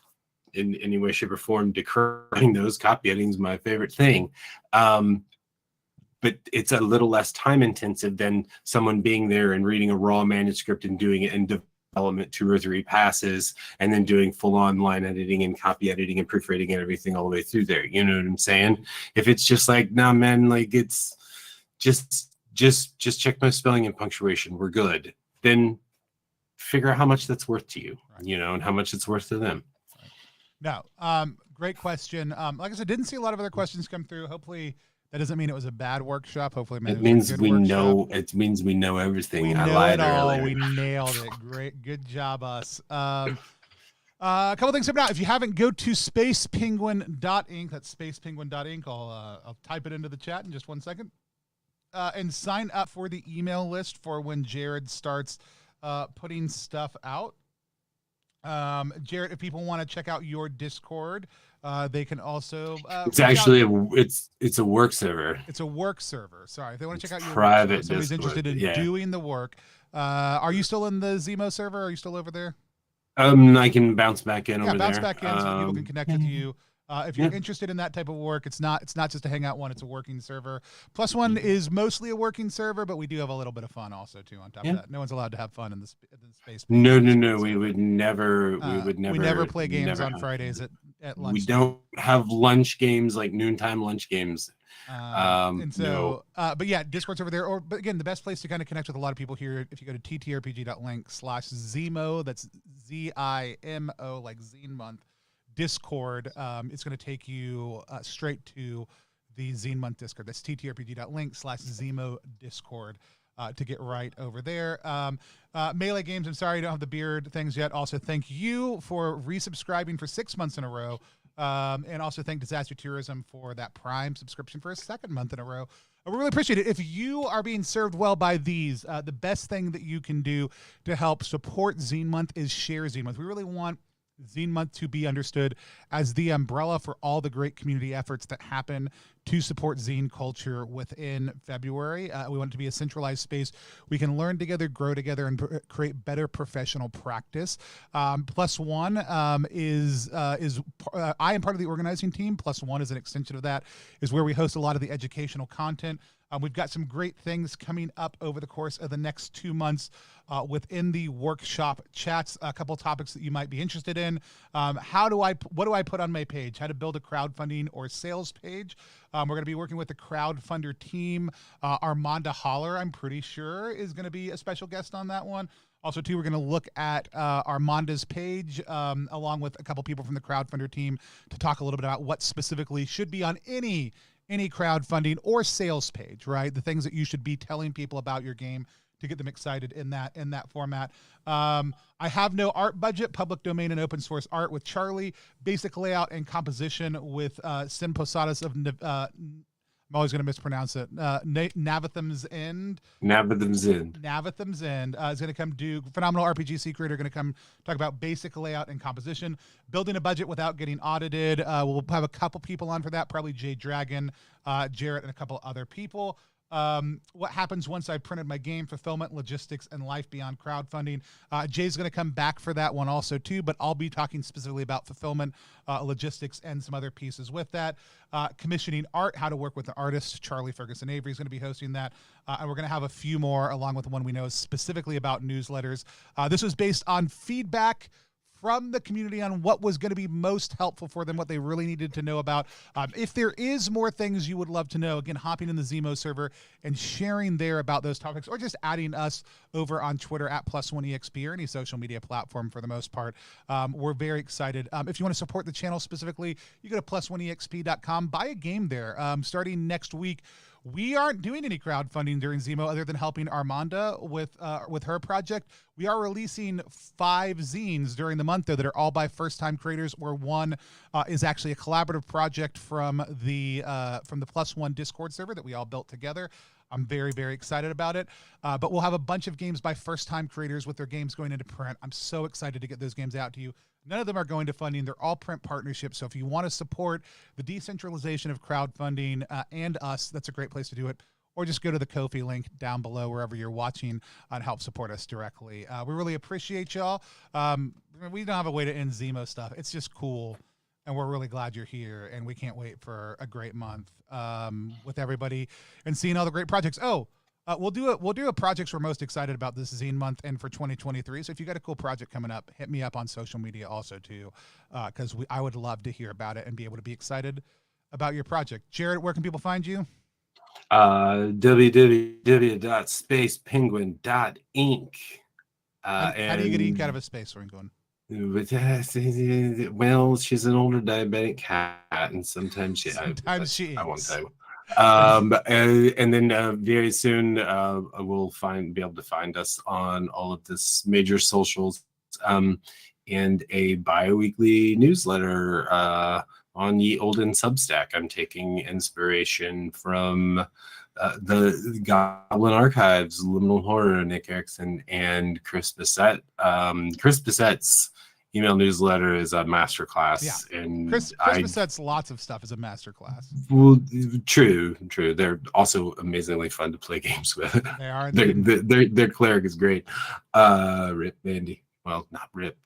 in any way, shape, or form decrying those. Copy editing is my favorite thing. But it's a little less time intensive than someone being there and reading a raw manuscript and doing it in development 2 or 3 passes, and then doing full on line editing and copy editing and proofreading and everything all the way through there. You know what I'm saying? If it's just like, nah, man, like it's just check my spelling and punctuation, we're good. Then figure out how much that's worth to you, and how much it's worth to them. No, great question. Like I said, didn't see a lot of other questions come through. Hopefully that doesn't mean it was a bad workshop. Hopefully it means we know. It means we know everything. I lied earlier. We nailed it. Great, good job, us. A couple things coming out. If you haven't, go to spacepenguin.ink. That's spacepenguin.ink. I'll type it into the chat in just 1 second. And sign up for the email list for when Jared starts putting stuff out. Jarrett, if people want to check out your Discord, they can also it's actually it's a work server. It's a work server. Sorry, if they want to check out your private server, somebody's interested in doing the work. Are you still in the ZiMo server? Are you still over there? I can bounce back in over there. Bounce back in so people can connect with you. If you're interested in that type of work, it's not just a hangout one, it's a working server. Plus One is mostly a working server, but we do have a little bit of fun also too on top of that. No one's allowed to have fun in the space. No. We would never play games on Fridays at lunch. We don't have lunch games, like noontime lunch games. And so, but yeah, Discord's over there. But again, the best place to kind of connect with a lot of people here, if you go to ttrpg.link/ZiMo, that's ZIMO, like Zine Month, Discord, it's going to take you straight to the Zine Month Discord. That's ttrpg.link/ZiMo Discord to get right over there. Melee Games, I'm sorry you don't have the beard things yet. Also, thank you for resubscribing for 6 months in a row. And also thank Disaster Tourism for that Prime subscription for a 2nd month in a row. We really appreciate it. If you are being served well by these, the best thing that you can do to help support Zine Month is share Zine Month. We really want Zine Month to be understood as the umbrella for all the great community efforts that happen to support zine culture within February. We want it to be a centralized space we can learn together, grow together, and create better professional practice. Plus One is I am part of the organizing team. Plus One is an extension of that, is where we host a lot of the educational content. We've got some great things coming up over the course of the next 2 months within the workshop chats. A couple topics that you might be interested in. What do I put on my page? How to build a crowdfunding or sales page. We're going to be working with the crowdfunder team. Armanda Holler, I'm pretty sure, is going to be a special guest on that one. Also, too, we're going to look at Armanda's page along with a couple people from the crowdfunder team to talk a little bit about what specifically should be on any any crowdfunding or sales page, right? The things that you should be telling people about your game to get them excited in that format. I have no art budget, public domain and open source art with Charlie, basic layout and composition with Sin Posadas of I'm always going to mispronounce it. Navatham's End. Navatham's End. Navatham's End is going to come do phenomenal RPG secret. Are going to come talk about basic layout and composition, building a budget without getting audited. We'll have a couple people on for that, probably Jay Dragon, Jarrett, and a couple other people. What happens once I printed my game, fulfillment, logistics, and life beyond crowdfunding. Jay's going to come back for that one also too, but I'll be talking specifically about fulfillment, logistics, and some other pieces with that. Commissioning art, how to work with the artist. Charlie Ferguson Avery is going to be hosting that. And we're going to have a few more along with the one we know specifically about newsletters. This was based on feedback from the community on what was going to be most helpful for them, what they really needed to know about. If there is more things you would love to know, again, hopping in the ZiMo server and sharing there about those topics, or just adding us over on Twitter at +1EXP or any social media platform for the most part. We're very excited. If you want to support the channel specifically, you go to +1EXP.com, buy a game there. Starting next week, we aren't doing any crowdfunding during ZiMo other than helping Armanda with her project. We are releasing 5 zines during the month, though, that are all by first-time creators, where one is actually a collaborative project from the +1 Discord server that we all built together. I'm very, very excited about it. But we'll have a bunch of games by first-time creators with their games going into print. I'm so excited to get those games out to you. None of them are going to funding. They're all print partnerships. So if you want to support the decentralization of crowdfunding and us, that's a great place to do it. Or just go to the Ko-fi link down below wherever you're watching and help support us directly. We really appreciate y'all. We don't have a way to end ZiMo stuff. It's just cool. And we're really glad you're here. And we can't wait for a great month with everybody and seeing all the great projects. We'll do a projects we're most excited about this zine month and for 2023. So if you got a cool project coming up, hit me up on social media also too, because I would love to hear about it and be able to be excited about your project. Jarrett, where can people find you? www.spacepenguin.ink. How do you get ink out of a space penguin? Well, she's an older diabetic cat, and sometimes she I won't tell you. And then very soon we'll be able to find us on all of this major socials, and a bi-weekly newsletter on Ye Olden Substack. I'm taking inspiration from the Goblin Archives, Liminal Horror, Nick Erickson, and Chris Bissett. Chris Bissett's email newsletter is a masterclass. Yeah. And Chris Bissett's lots of stuff is a masterclass. Well, true. They're also amazingly fun to play games with. They are. Their cleric is great. Rip Bandy. Well, not Rip.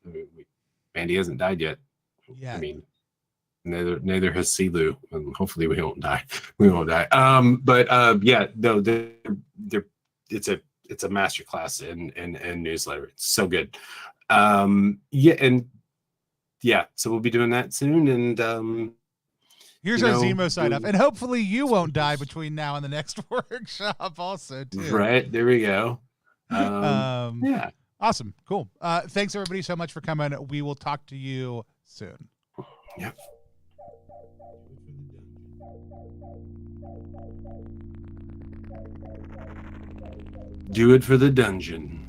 Bandy hasn't died yet. Yeah. I mean, neither has Silu, and hopefully we won't die. We won't die. But yeah, no, it's a masterclass in newsletter. It's so good. So we'll be doing that soon, and here's our ZiMo sign up, and hopefully you won't die between now and the next workshop also too. Right, there we go. Yeah, awesome, cool. Thanks everybody so much for coming. We will talk to you soon. Yep. Do it for the dungeon.